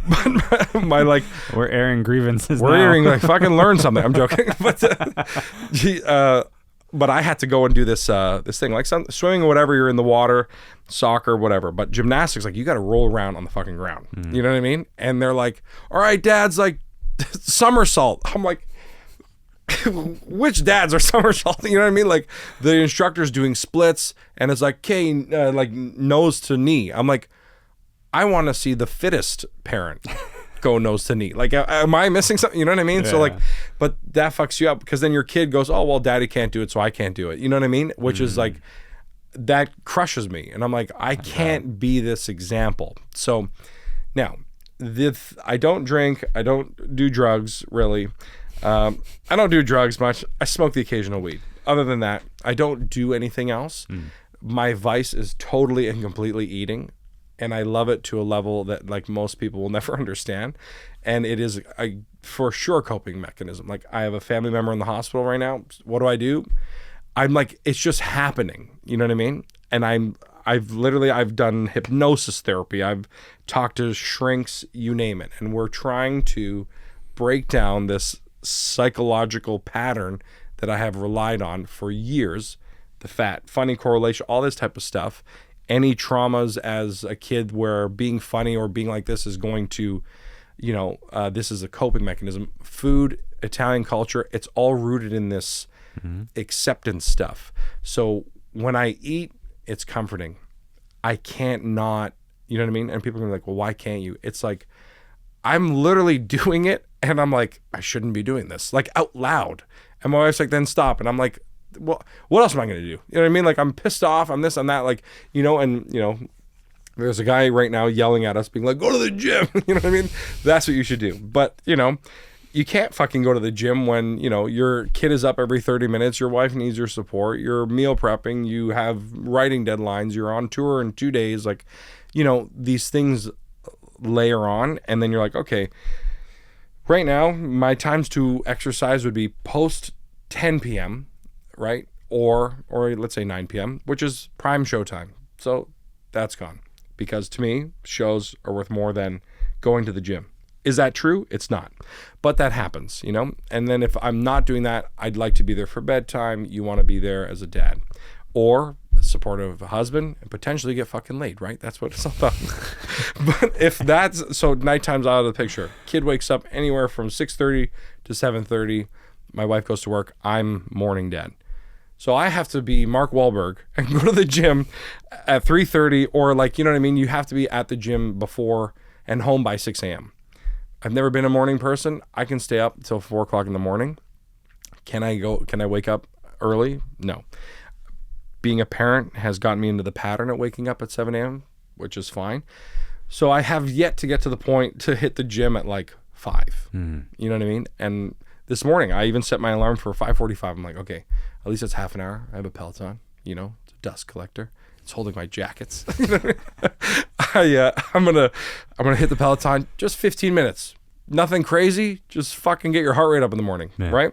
Speaker 1: But my like,
Speaker 2: we're airing grievances.
Speaker 1: We're airing like fucking learn something. I'm joking. But I had to go and do this this thing like swimming or whatever. You're in the water, soccer, whatever. But gymnastics, like you got to roll around on the fucking ground. You know what I mean? And they're like, "All right, dad's like somersault." I'm like, which dads are somersaulting? You know what I mean? Like the instructor's doing splits and it's like, okay, like nose to knee. I'm like, I want to see the fittest parent go nose to knee. Like, am I missing something? You know what I mean? Yeah. So like, but that fucks you up because then your kid goes, oh, well, daddy can't do it, so I can't do it. You know what I mean? Which is like, that crushes me. And I'm like, I can't be this example. So now, I don't drink. I don't do drugs, really. I don't do drugs much. I smoke the occasional weed. Other than that, I don't do anything else. My vice is totally and completely eating. And I love it to a level that like most people will never understand. And it is a for sure coping mechanism. Like I have a family member in the hospital right now. What do? I'm like, it's just happening. You know what I mean? And I've done hypnosis therapy. I've talked to shrinks, you name it. And we're trying to break down this psychological pattern that I have relied on for years. The fat, funny correlation, all this type of stuff. Any traumas as a kid where being funny or being like this is going to, you know, this is a coping mechanism. Food, Italian culture, it's all rooted in this acceptance stuff. So when I eat, it's comforting. I can't not, you know what I mean? And people are gonna be like, well, why can't you? It's like, I'm literally doing it and I'm like, I shouldn't be doing this, like out loud. And my wife's like, then stop. And I'm like, well, what else am I going to do? You know what I mean? Like I'm pissed off. I'm this, I'm that, like, you know, and you know, there's a guy right now yelling at us being like, go to the gym. You know what I mean? That's what you should do. But you know, you can't fucking go to the gym when, you know, your kid is up every 30 minutes. Your wife needs your support. You're meal prepping. You have writing deadlines. You're on tour in 2 days. Like, you know, these things layer on. And then you're like, okay, right now, my times to exercise would be post 10 p.m., right? Or let's say 9 p.m., which is prime show time. So that's gone. Because to me, shows are worth more than going to the gym. Is that true? It's not. But that happens, you know? And then if I'm not doing that, I'd like to be there for bedtime. You want to be there as a dad. Or a supportive husband and potentially get fucking laid, right? That's what it's all about. But if that's, so nighttime's out of the picture. Kid wakes up anywhere from 6:30 to 7:30. My wife goes to work. I'm morning dad. So I have to be Mark Wahlberg and go to the gym at 3:30 or like, you know what I mean? You have to be at the gym before and home by 6 a.m. I've never been a morning person. I can stay up until 4 o'clock in the morning. Can I wake up early? No. Being a parent has gotten me into the pattern of waking up at 7 a.m., which is fine. So I have yet to get to the point to hit the gym at like 5. You know what I mean? And this morning, I even set my alarm for 5:45. I'm like, okay, at least it's half an hour. I have a Peloton, you know, it's a dust collector. It's holding my jackets. I'm gonna hit the Peloton, just 15 minutes. Nothing crazy, just fucking get your heart rate up in the morning, right?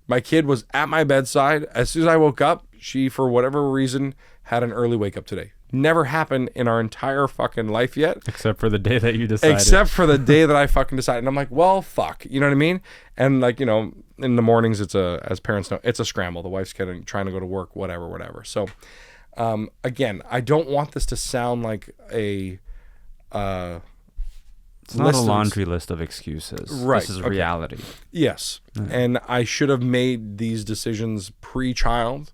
Speaker 1: My kid was at my bedside. As soon as I woke up, she, for whatever reason, had an early wake up today. Never happened in our entire fucking life yet.
Speaker 2: Except for the day that you decided.
Speaker 1: Except for the day that I fucking decided. And I'm like, well, fuck. You know what I mean? And like, you know, in the mornings, as parents know, it's a scramble. The wife's trying to go to work, whatever. So, again, I don't want this to sound like a...
Speaker 2: it's not a laundry list of excuses.
Speaker 1: Right.
Speaker 2: This is reality.
Speaker 1: Yes. And I should have made these decisions pre-child.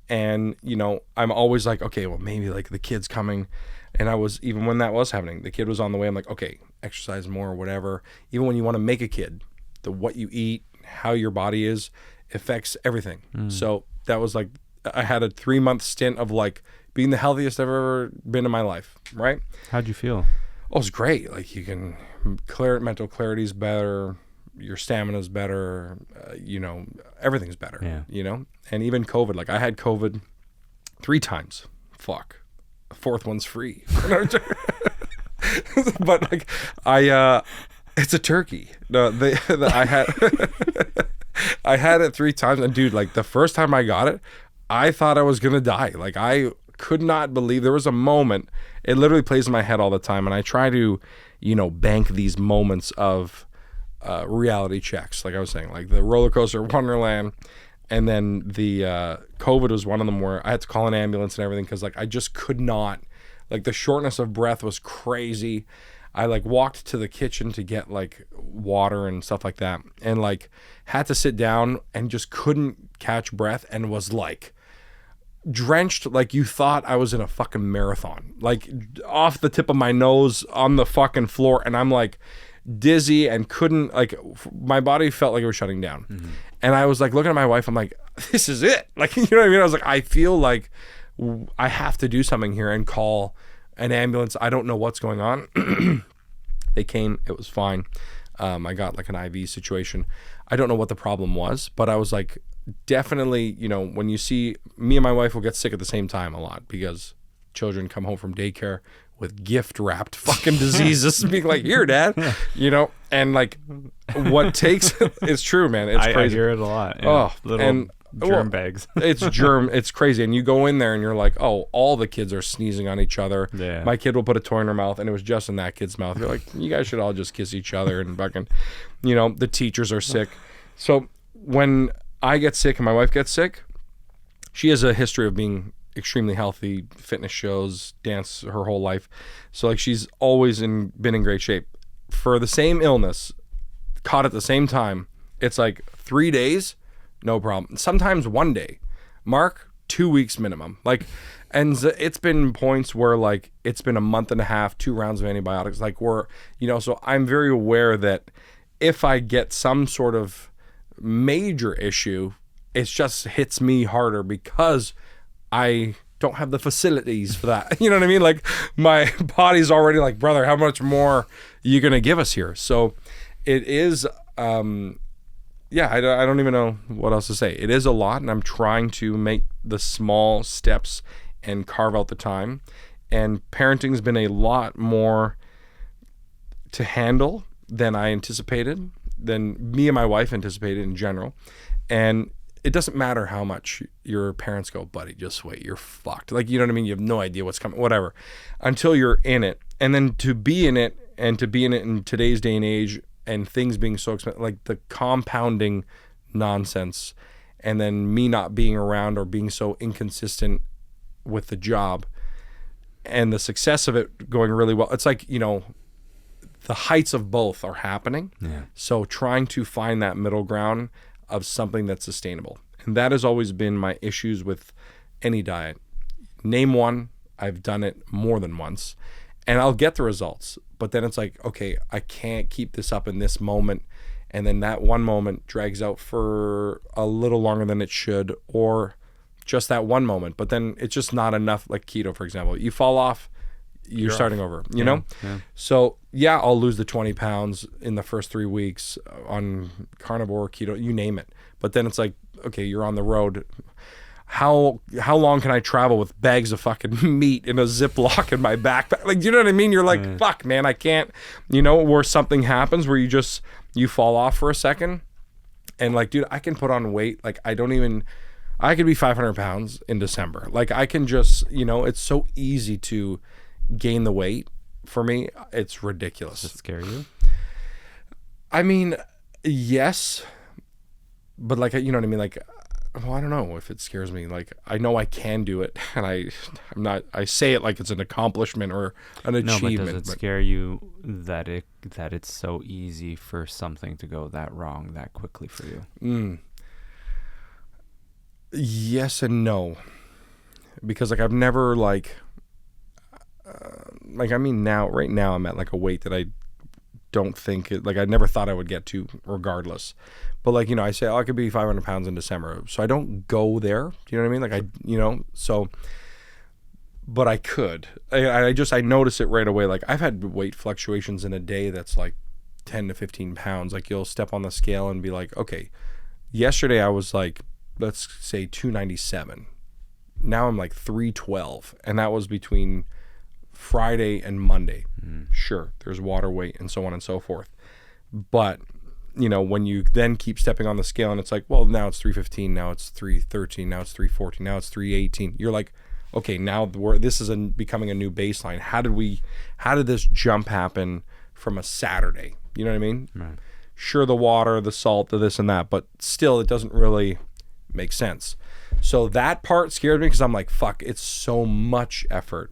Speaker 1: And, you know, I'm always like, okay, well, maybe like the kid's coming. And I was, even when that was happening, the kid was on the way. I'm like, okay, exercise more or whatever. Even when you want to make a kid, what you eat, how your body is, affects everything. So that was like, I had a 3-month stint of like being the healthiest I've ever been in my life, right?
Speaker 2: How'd you feel?
Speaker 1: Oh, it's great. Like you can mental clarity's better, your stamina's better, you know, everything's better, you know? And even COVID, like I had COVID 3 times. Fuck. The 4th one's free. But like It's a turkey. No, I had I had it 3 times, and dude, like the first time I got it, I thought I was gonna die. Like I could not believe there was a moment. It literally plays in my head all the time, and I try to, bank these moments of reality checks. Like I was saying, like the roller coaster Wonderland, and then the COVID was one of them where I had to call an ambulance and everything because like I just could not. Like the shortness of breath was crazy. I like walked to the kitchen to get like water and stuff like that, and like had to sit down and just couldn't catch breath and was like drenched like you thought I was in a fucking marathon, like off the tip of my nose on the fucking floor, and I'm like dizzy and couldn't, like my body felt like it was shutting down. Mm-hmm. And I was like looking at my wife, I'm like, this is it, like, you know what I mean? I was like, I feel like I have to do something here and call an ambulance. I don't know what's going on. They came, it was fine. I got like an IV situation. I don't know what the problem was, but I was like, definitely, when you see me and my wife will get sick at the same time a lot because children come home from daycare with gift wrapped fucking diseases being like, here, Dad, and like what takes it's true, man. It's crazy.
Speaker 2: I hear it a lot. Yeah.
Speaker 1: Oh,
Speaker 2: little germ bags.
Speaker 1: It's crazy. And you go in there and you're like, oh, all the kids are sneezing on each other.
Speaker 2: Yeah.
Speaker 1: My kid will put a toy in her mouth and it was just in that kid's mouth. You're like, you guys should all just kiss each other and fucking, the teachers are sick. So when I get sick and my wife gets sick, she has a history of being extremely healthy, fitness shows, dance her whole life. So like she's always been in great shape. For the same illness, caught at the same time, it's like 3 days, no problem. Sometimes 1 day. Mark, 2 weeks minimum. Like, and it's been points where like it's been a month and a half, 2 rounds of antibiotics. Like so I'm very aware that if I get some sort of major issue, it just hits me harder because I don't have the facilities for that. You know what I mean? Like my body's already like, brother, how much more are you going to give us here? So it is, I don't even know what else to say. It is a lot, and I'm trying to make the small steps and carve out the time. And parenting's been a lot more to handle than I anticipated, than me and my wife anticipated in general. And it doesn't matter how much your parents go, buddy, just wait, you're fucked. Like, you know what I mean? You have no idea what's coming, whatever, until you're in it. And then to be in it, and to be in it in today's day and age, and things being so expensive, like the compounding nonsense, and then me not being around or being so inconsistent with the job, and the success of it going really well. It's like, the heights of both are happening.
Speaker 2: Yeah.
Speaker 1: So trying to find that middle ground of something that's sustainable. And that has always been my issues with any diet. Name one, I've done it more than once, and I'll get the results. But then it's like, okay, I can't keep this up in this moment. And then that one moment drags out for a little longer than it should, or just that one moment. But then it's just not enough, like keto, for example. You fall off, you're starting over, you know?
Speaker 2: Yeah.
Speaker 1: So yeah, I'll lose the 20 pounds in the first 3 weeks on carnivore, keto, you name it. But then it's like, okay, you're on the road. How long can I travel with bags of fucking meat in a Ziploc in my backpack? Like, you know what I mean? You're like, fuck, man, I can't, where something happens where you fall off for a second. And like, dude, I can put on weight. Like, I could be 500 pounds in December. Like, I can just, it's so easy to gain the weight for me. It's ridiculous.
Speaker 2: Does it scare you?
Speaker 1: I mean, yes, but like, you know what I mean? Like, well, I don't know if it scares me. Like, I know I can do it, and I say it like it's an accomplishment or an achievement.
Speaker 2: No, but does it scare you that it's so easy for something to go that wrong that quickly for you?
Speaker 1: Yes and no, because like I've never right now I'm at like a weight that I don't think I never thought I would get to regardless. But like, I say, I could be 500 pounds in December. So I don't go there. Do you know what I mean? Like but I could. I notice it right away. Like I've had weight fluctuations in a day that's like 10 to 15 pounds. Like you'll step on the scale and be like, okay, yesterday I was like, let's say 297. Now I'm like 312. And that was between Friday and Monday. Sure, there's water weight and so on and so forth. But, when you then keep stepping on the scale and it's like, well, now it's 315, now it's 313, now it's 314, now it's 318. You're like, okay, now this is becoming a new baseline. How did this jump happen from a Saturday? You know what I mean?
Speaker 2: Right.
Speaker 1: Sure, the water, the salt, the this and that, but still it doesn't really make sense. So that part scared me because I'm like, fuck, it's so much effort.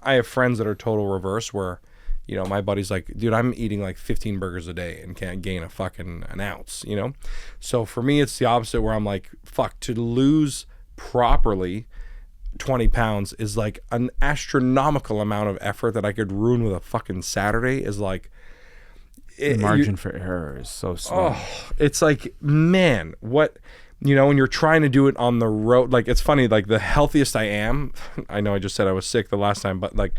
Speaker 1: I have friends that are total reverse where, my buddy's like, dude, I'm eating like 15 burgers a day and can't gain an ounce, So for me, it's the opposite where I'm like, fuck, to lose properly 20 pounds is like an astronomical amount of effort that I could ruin with a fucking Saturday is like,
Speaker 2: the margin for error is so small.
Speaker 1: Oh, it's like, man, what, when you're trying to do it on the road, like, it's funny, like the healthiest I am, I know I just said I was sick the last time, but like,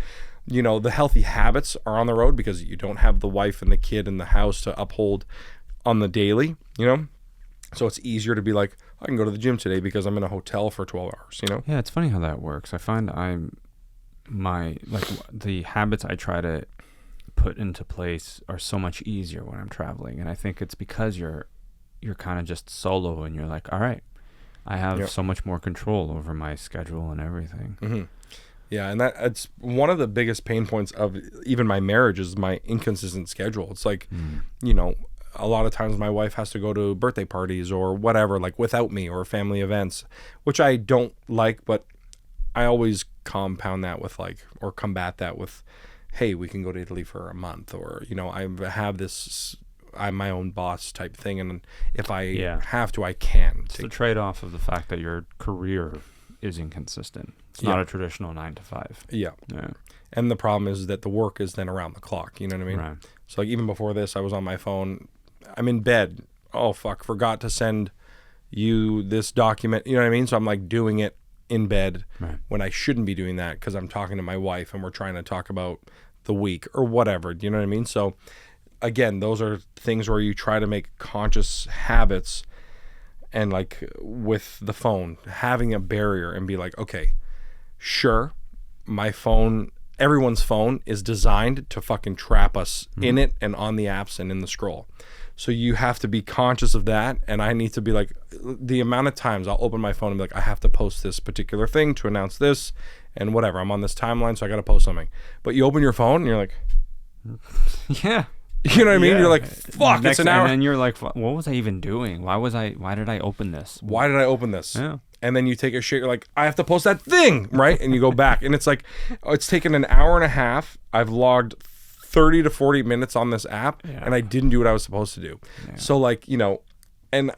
Speaker 1: the healthy habits are on the road because you don't have the wife and the kid in the house to uphold on the daily, so it's easier to be like, I can go to the gym today because I'm in a hotel for 12 hours,
Speaker 2: Yeah, it's funny how that works. I find the habits I try to put into place are so much easier when I'm traveling, and I think it's because you're kind of just solo and you're like, all right, I have so much more control over my schedule and everything.
Speaker 1: Mm-hmm. Yeah, and it's one of the biggest pain points of even my marriage is my inconsistent schedule. It's like, a lot of times my wife has to go to birthday parties or whatever, like without me, or family events, which I don't like, but I always compound that with or combat that with, hey, we can go to Italy for a month, or, I have this, I'm my own boss type thing, and if I have to, I can.
Speaker 2: It's the trade-off of the fact that your career is inconsistent. It's not a traditional 9 to 5.
Speaker 1: Yeah. And the problem is that the work is then around the clock. You know what I mean?
Speaker 2: Right.
Speaker 1: So like even before this, I was on my phone. I'm in bed. Oh, fuck. Forgot to send you this document. You know what I mean? So I'm like doing it in bed when I shouldn't be doing that because I'm talking to my wife and we're trying to talk about the week or whatever. Do you know what I mean? So again, those are things where you try to make conscious habits. And like with the phone, having a barrier and be like, okay, sure, my phone, everyone's phone is designed to fucking trap us in it and on the apps and in the scroll. So you have to be conscious of that. And I need to be like, the amount of times I'll open my phone and be like, I have to post this particular thing to announce this and whatever. I'm on this timeline, so I got to post something. But you open your phone and you're like,
Speaker 2: yeah.
Speaker 1: You know what I mean? You're like, fuck, it's an hour.
Speaker 2: And then you're like, what was I even doing? Why did I open this?
Speaker 1: Why did I open this?
Speaker 2: Yeah.
Speaker 1: And then you take a shit, you're like, I have to post that thing, right? And you go back. And it's like, it's taken an hour and a half. I've logged 30 to 40 minutes on this app, and I didn't do what I was supposed to do. Yeah. So like, and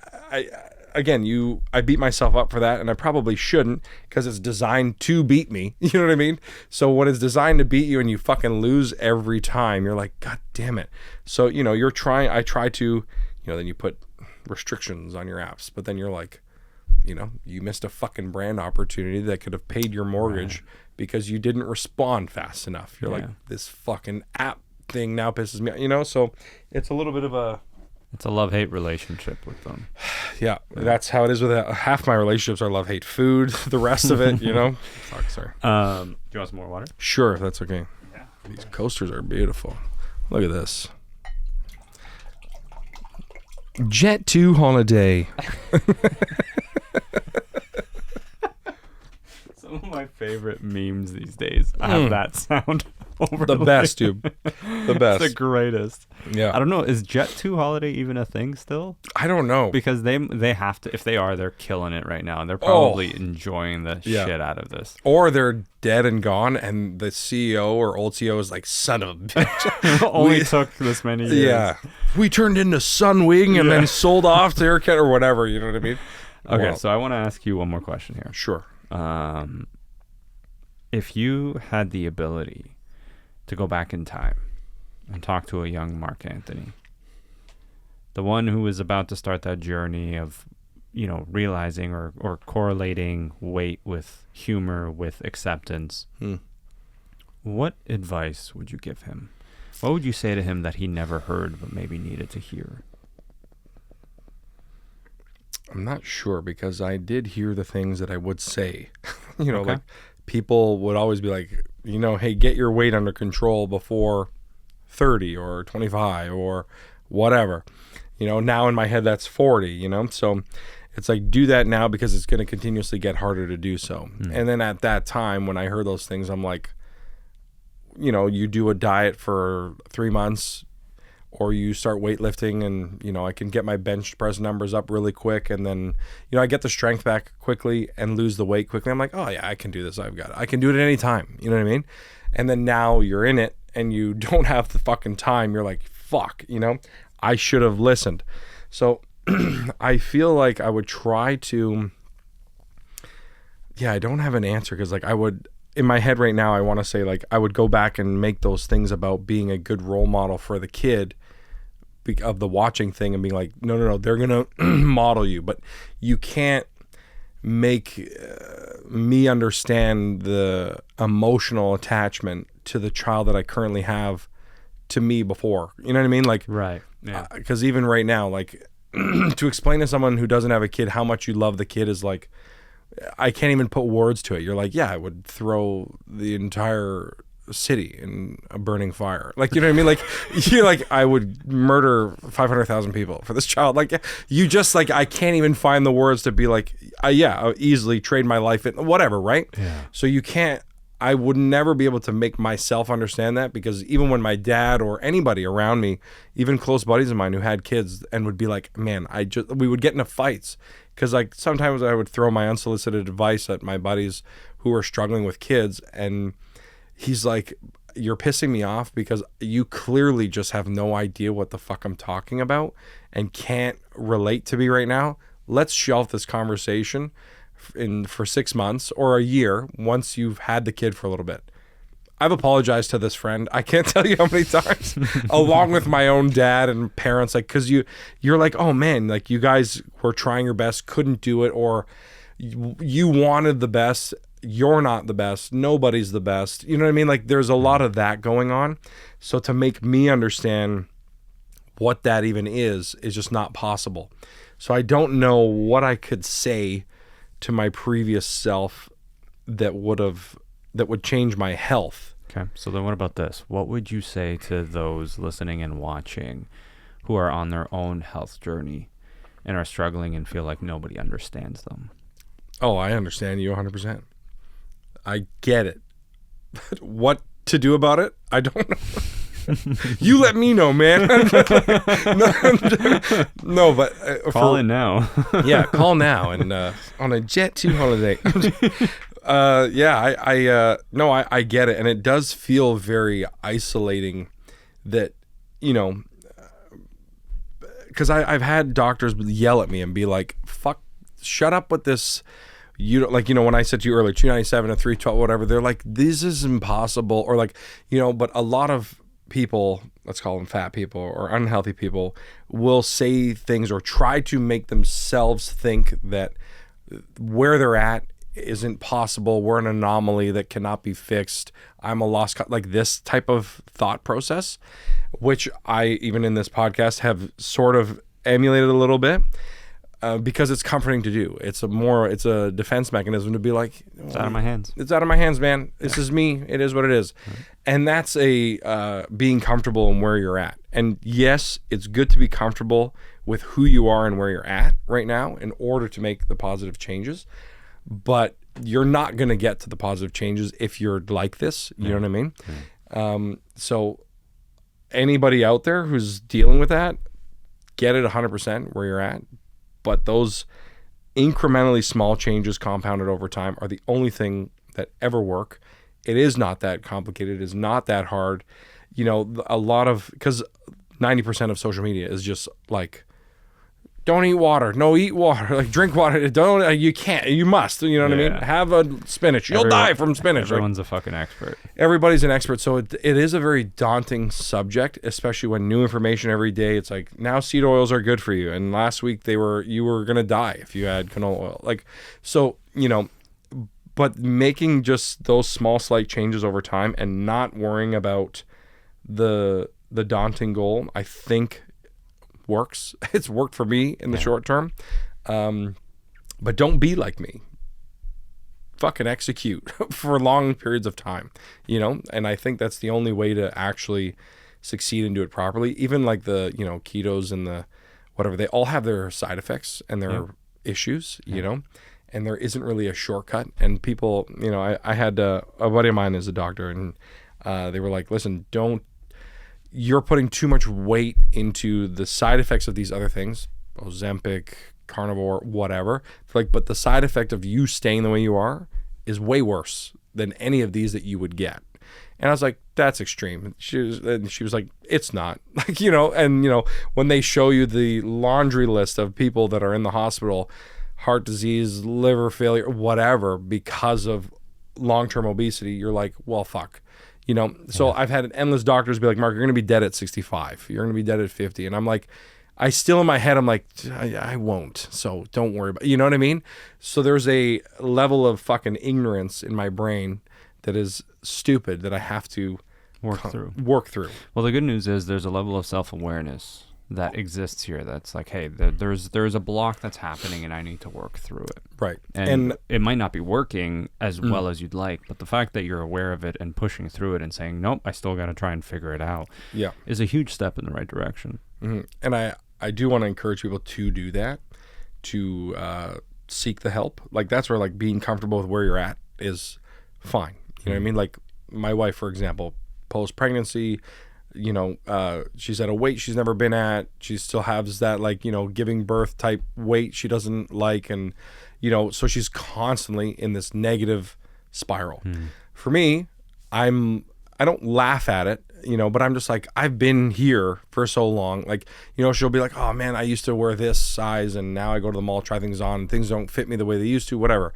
Speaker 1: I beat myself up for that, and I probably shouldn't because it's designed to beat me. You know what I mean? So when it's designed to beat you and you fucking lose every time, you're like, God damn it. So, I try to, then you put restrictions on your apps, but then you're like, you missed a fucking brand opportunity that could have paid your mortgage because you didn't respond fast enough. You're like, this fucking app thing now pisses me off, so it's a little bit of
Speaker 2: it's a love-hate relationship with them.
Speaker 1: Yeah, that's how it is with half my relationships are love-hate. Food, the rest of it, Fuck, sorry.
Speaker 2: Do you want some more water?
Speaker 1: Sure, if that's okay.
Speaker 2: Yeah.
Speaker 1: These coasters are beautiful. Look at this. Jet 2 holiday.
Speaker 2: Some of my favorite memes these days have that sound over
Speaker 1: the best, dude. The best.
Speaker 2: It's the greatest.
Speaker 1: Yeah.
Speaker 2: I don't know. Is Jet 2 holiday even a thing still?
Speaker 1: I don't know.
Speaker 2: Because they have to. If they are, they're killing it right now. And they're probably enjoying the shit out of this.
Speaker 1: Or they're dead and gone, and the CEO or old CEO is like, son of a bitch.
Speaker 2: Only took this many years.
Speaker 1: Yeah. We turned into Sunwing and then sold off to Aircat or whatever. You know what I mean?
Speaker 2: Okay, so I want to ask you one more question here.
Speaker 1: Sure.
Speaker 2: If you had the ability to go back in time and talk to a young Marc Anthony, the one who was about to start that journey of, realizing or correlating weight with humor, with acceptance, what advice would you give him? What would you say to him that he never heard but maybe needed to hear?
Speaker 1: I'm not sure because I did hear the things that I would say. Like people would always be like, hey, get your weight under control before 30 or 25 or whatever. Now in my head that's 40, so it's like, do that now because it's going to continuously get harder to do so. And then at that time when I heard those things, I'm like, you do a diet for 3 months, or you start weightlifting, and I can get my bench press numbers up really quick, and then I get the strength back quickly and lose the weight quickly. I'm like, oh yeah, I can do this. I can do it at any time. You know what I mean? And then now you're in it and you don't have the fucking time. You're like, fuck, I should have listened. So I feel like I would try to, I don't have an answer, because like I would, in my head right now, I want to say like I would go back and make those things about being a good role model for the kid of the watching thing, and being like, no, they're going to model you, but you can't make me understand the emotional attachment to the child that I currently have to me before. You know what I mean? Like,
Speaker 2: right. Yeah.
Speaker 1: Because even right now, like to explain to someone who doesn't have a kid how much you love the kid is like, I can't even put words to it. You're like, yeah, I would throw the entire city in a burning fire. Like, you know what I mean? Like, you're like, I would murder 500,000 people for this child. Like, you just like, I can't even find the words to be like, I'll easily trade my life in whatever, right?
Speaker 2: Yeah.
Speaker 1: So you can't, I would never be able to make myself understand that, because even when my dad or anybody around me, even close buddies of mine who had kids, and would be like, man, we would get into fights, because like sometimes I would throw my unsolicited advice at my buddies who are struggling with kids, and he's like, you're pissing me off because you clearly just have no idea what the fuck I'm talking about and can't relate to me right now. Let's shelve this conversation for 6 months or a year once you've had the kid for a little bit. I've apologized to this friend. I can't tell you how many times, along with my own dad and parents, like, because you're like, oh man, like you guys were trying your best, couldn't do it, or you wanted the best, you're not the best, nobody's the best. You know what I mean? Like there's a lot of that going on. So to make me understand what that even is just not possible. So I don't know what I could say to my previous self that would change my health.
Speaker 2: Okay. So then what about this? What would you say to those listening and watching who are on their own health journey and are struggling and feel like nobody understands them?
Speaker 1: Oh, I understand you 100%. I get it. What to do about it? I don't know. You let me know, man. No, but
Speaker 2: call in now.
Speaker 1: Yeah, call now, and on a Jet2 holiday. I get it, and it does feel very isolating. That because I've had doctors yell at me and be like, "Fuck, shut up with this." You don't, like, when I said to you earlier, 297 or 312, whatever. They're like, "This is impossible," or like, but a lot of people, let's call them fat people or unhealthy people, will say things or try to make themselves think that where they're at isn't possible. We're an anomaly that cannot be fixed. I'm a lost like this type of thought process, which I, even in this podcast, have sort of emulated a little bit. Because it's comforting to do. It's a defense mechanism to be like,
Speaker 2: it's out of my hands.
Speaker 1: It's out of my hands, man. This is me. It is what it is. Right. And that's being comfortable in where you're at. And yes, it's good to be comfortable with who you are and where you're at right now in order to make the positive changes. But you're not going to get to the positive changes if you're like this. You know what I mean? Yeah. So anybody out there who's dealing with that, get it 100% where you're at. But those incrementally small changes compounded over time are the only thing that ever work. It is not that complicated. It is not that hard. Because 90% of social media is just like, don't eat water. No, eat water. Like, drink water. Don't. You can't. You must. You know what I mean? Have a spinach. You'll die from spinach.
Speaker 2: Everyone's a fucking expert.
Speaker 1: Everybody's an expert. So it is a very daunting subject, especially when new information every day. It's like, now seed oils are good for you, and last week you were gonna die if you had canola oil. Like, so but making just those small slight changes over time and not worrying about the daunting goal, I think works. It's worked for me in the short term. But don't be like me. Fucking execute for long periods of time, and I think that's the only way to actually succeed and do it properly. Even like the, you know, ketos and the whatever, they all have their side effects and their issues, you know, and there isn't really a shortcut. And people, you know, I had a buddy of mine is a doctor, and they were like, listen, you're putting too much weight into the side effects of these other things, Ozempic, carnivore, whatever. Like, but the side effect of you staying the way you are is way worse than any of these that you would get. And I was like, that's extreme. She was like, it's not. Like, you know, and, you know, when they show you the laundry list of people that are in the hospital, heart disease, liver failure, whatever, because of long-term obesity, you're like, well, fuck. You know, so I've had endless doctors be like, Mark, you're going to be dead at 65. You're going to be dead at 50. And I'm like, I still in my head, I'm like, I won't. So don't worry about it. You know what I mean? So there's a level of fucking ignorance in my brain that is stupid that I have to work through.
Speaker 2: Well, the good news is there's a level of self-awareness that exists here. That's like, hey, there's a block that's happening and I need to work through it.
Speaker 1: Right.
Speaker 2: And it might not be working as well as you'd like, but the fact that you're aware of it and pushing through it and saying, nope, I still got to try and figure it out is a huge step in the right direction.
Speaker 1: Mm-hmm. And I do want to encourage people to do that, to seek the help. Like, that's where, like, being comfortable with where you're at is fine. You know what I mean? Like, my wife, for example, post-pregnancy, you know, she's at a weight she's never been at. She still has that, like, you know, giving birth type weight she doesn't like. And, you know, so she's constantly in this negative spiral. For me, I don't laugh at it, you know, but I'm just like, I've been here for so long. Like, you know, she'll be like, oh man, I used to wear this size and now I go to the mall, try things on, and things don't fit me the way they used to, whatever.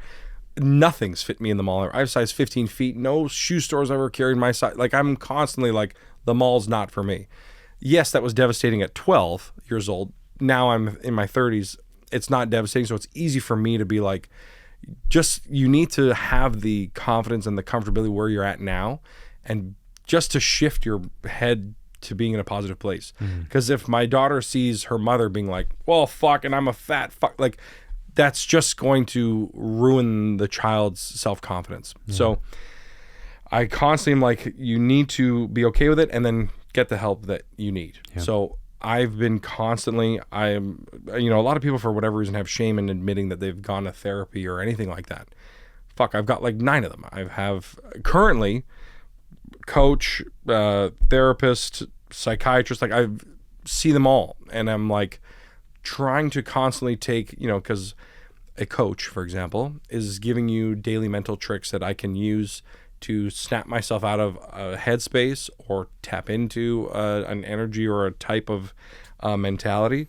Speaker 1: Nothing's fit me in the mall. I have size 15 feet. No shoe stores ever carried my size. Like, I'm constantly like, the mall's not for me. Yes, that was devastating at 12 years old. Now I'm in my 30s. It's not devastating. So it's easy for me to be like, just, you need to have the confidence and the comfortability where you're at now, and just to shift your head to being in a positive place. Because if my daughter sees her mother being like, well, fuck, and I'm a fat fuck, like, that's just going to ruin the child's self-confidence. So I constantly am like, you need to be okay with it and then get the help that you need. So I've been constantly, you know, a lot of people for whatever reason have shame in admitting that they've gone to therapy or anything like that. Fuck, I've got like 9 of them. I have currently coach, therapist, psychiatrist, like I see them all. And I'm like trying to constantly take, you know, because a coach, for example, is giving you daily mental tricks that I can use to snap myself out of a headspace or tap into an energy or a type of mentality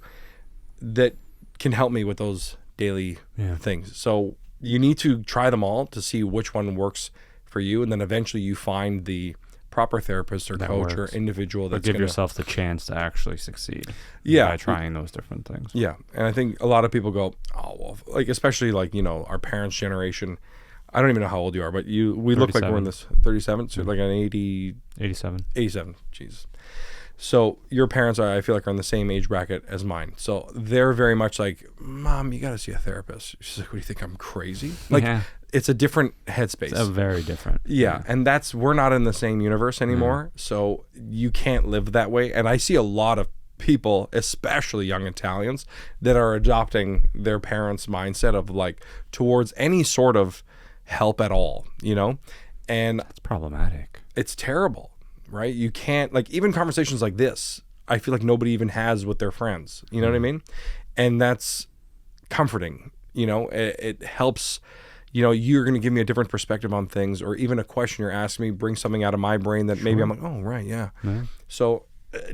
Speaker 1: that can help me with those daily things. So you need to try them all to see which one works for you, and then eventually you find the proper therapist or coach or individual that's
Speaker 2: give yourself the chance to actually succeed by trying those different things.
Speaker 1: Yeah. And I think a lot of people go, oh, well, like, especially like, you know, our parents' generation, I don't even know how old you are, but we look like we're in this 37, so like an
Speaker 2: 87.
Speaker 1: Jesus. So your parents are, I feel like, are in the same age bracket as mine. So they're very much like, Mom, you got to see a therapist. She's like, what do you think? I'm crazy? Like, it's a different headspace.
Speaker 2: It's a very different.
Speaker 1: Yeah. And we're not in the same universe anymore. So you can't live that way. And I see a lot of people, especially young Italians, that are adopting their parents' mindset of like towards any sort of help at all, you know? And
Speaker 2: it's problematic.
Speaker 1: It's terrible, right? You can't, like, even conversations like this, I feel like nobody even has with their friends, you know what I mean? And that's comforting, you know? It helps, you know, you're going to give me a different perspective on things, or even a question you're asking me brings something out of my brain that maybe I'm like, oh, right, yeah. So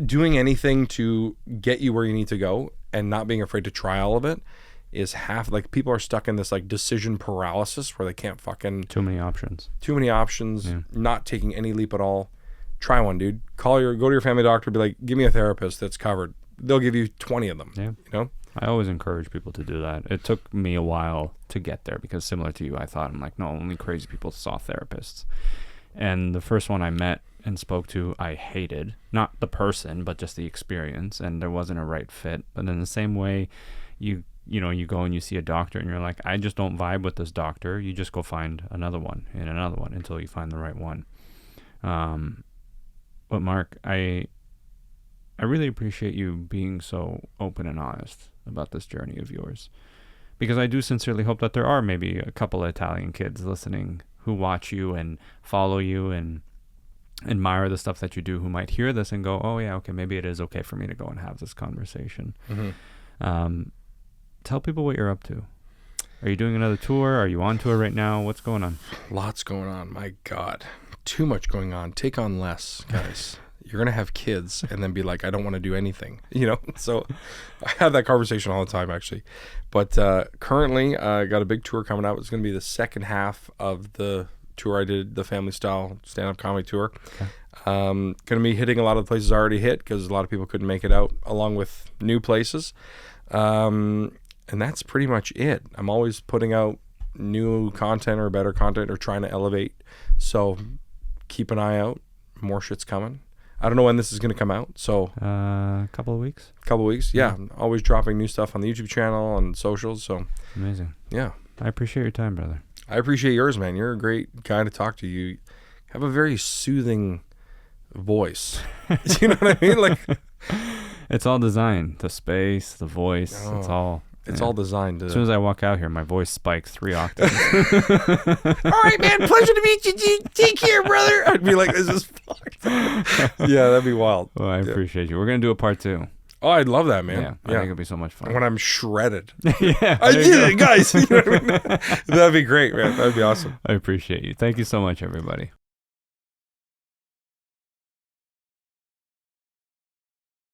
Speaker 1: doing anything to get you where you need to go and not being afraid to try all of it is half, like, people are stuck in this like decision paralysis where they can't fucking
Speaker 2: too many options,
Speaker 1: not taking any leap at all. Try one, dude. Go to your family doctor, be like, give me a therapist that's covered. They'll give you 20 of them. You know,
Speaker 2: I always encourage people to do that. It took me a while to get there because, similar to you, I thought, I'm like, no, only crazy people saw therapists. And the first one I met and spoke to, I hated, not the person, but just the experience, and there wasn't a right fit. But in the same way, you go and you see a doctor and you're like, I just don't vibe with this doctor. You just go find another one and another one until you find the right one. But Mark, I I really appreciate you being so open and honest about this journey of yours, because I do sincerely hope that there are maybe a couple of Italian kids listening who watch you and follow you and admire the stuff that you do, who might hear this and go, oh yeah, okay, maybe it is okay for me to go and have this conversation. Tell people what you're up to. Are you doing another tour? Are you on tour right now? What's going on?
Speaker 1: Lots going on. My God. Too much going on. Take on less, guys. You're going to have kids and then be like, I don't want to do anything, So I have that conversation all the time, actually. But currently, I got a big tour coming out. It's going to be the second half of the tour I did, the family style stand-up comedy tour. Okay. Going to be hitting a lot of the places I already hit because a lot of people couldn't make it out, along with new places. And that's pretty much it. I'm always putting out new content or better content or trying to elevate. So keep an eye out. More shit's coming. I don't know when this is going to come out. So
Speaker 2: a couple of weeks.
Speaker 1: Yeah. Always dropping new stuff on the YouTube channel and socials. So
Speaker 2: amazing.
Speaker 1: Yeah.
Speaker 2: I appreciate your time, brother.
Speaker 1: I appreciate yours, man. You're a great guy to talk to. You have a very soothing voice. You know what I mean? Like,
Speaker 2: it's all designed. The space, the voice. It's all
Speaker 1: designed to...
Speaker 2: As soon as I walk out here, my voice spikes 3 octaves.
Speaker 1: All right, man. Pleasure to meet you. Take care, brother. I'd be like, this is fucked. Yeah, that'd be wild.
Speaker 2: Well, I appreciate you. We're going to do a part 2.
Speaker 1: Oh, I'd love that, man.
Speaker 2: Yeah, I think it'd be so much fun.
Speaker 1: When I'm shredded.
Speaker 2: Yeah.
Speaker 1: I did it, guys. You know what I mean? That'd be great, man. That'd be awesome.
Speaker 2: I appreciate you. Thank you so much, everybody.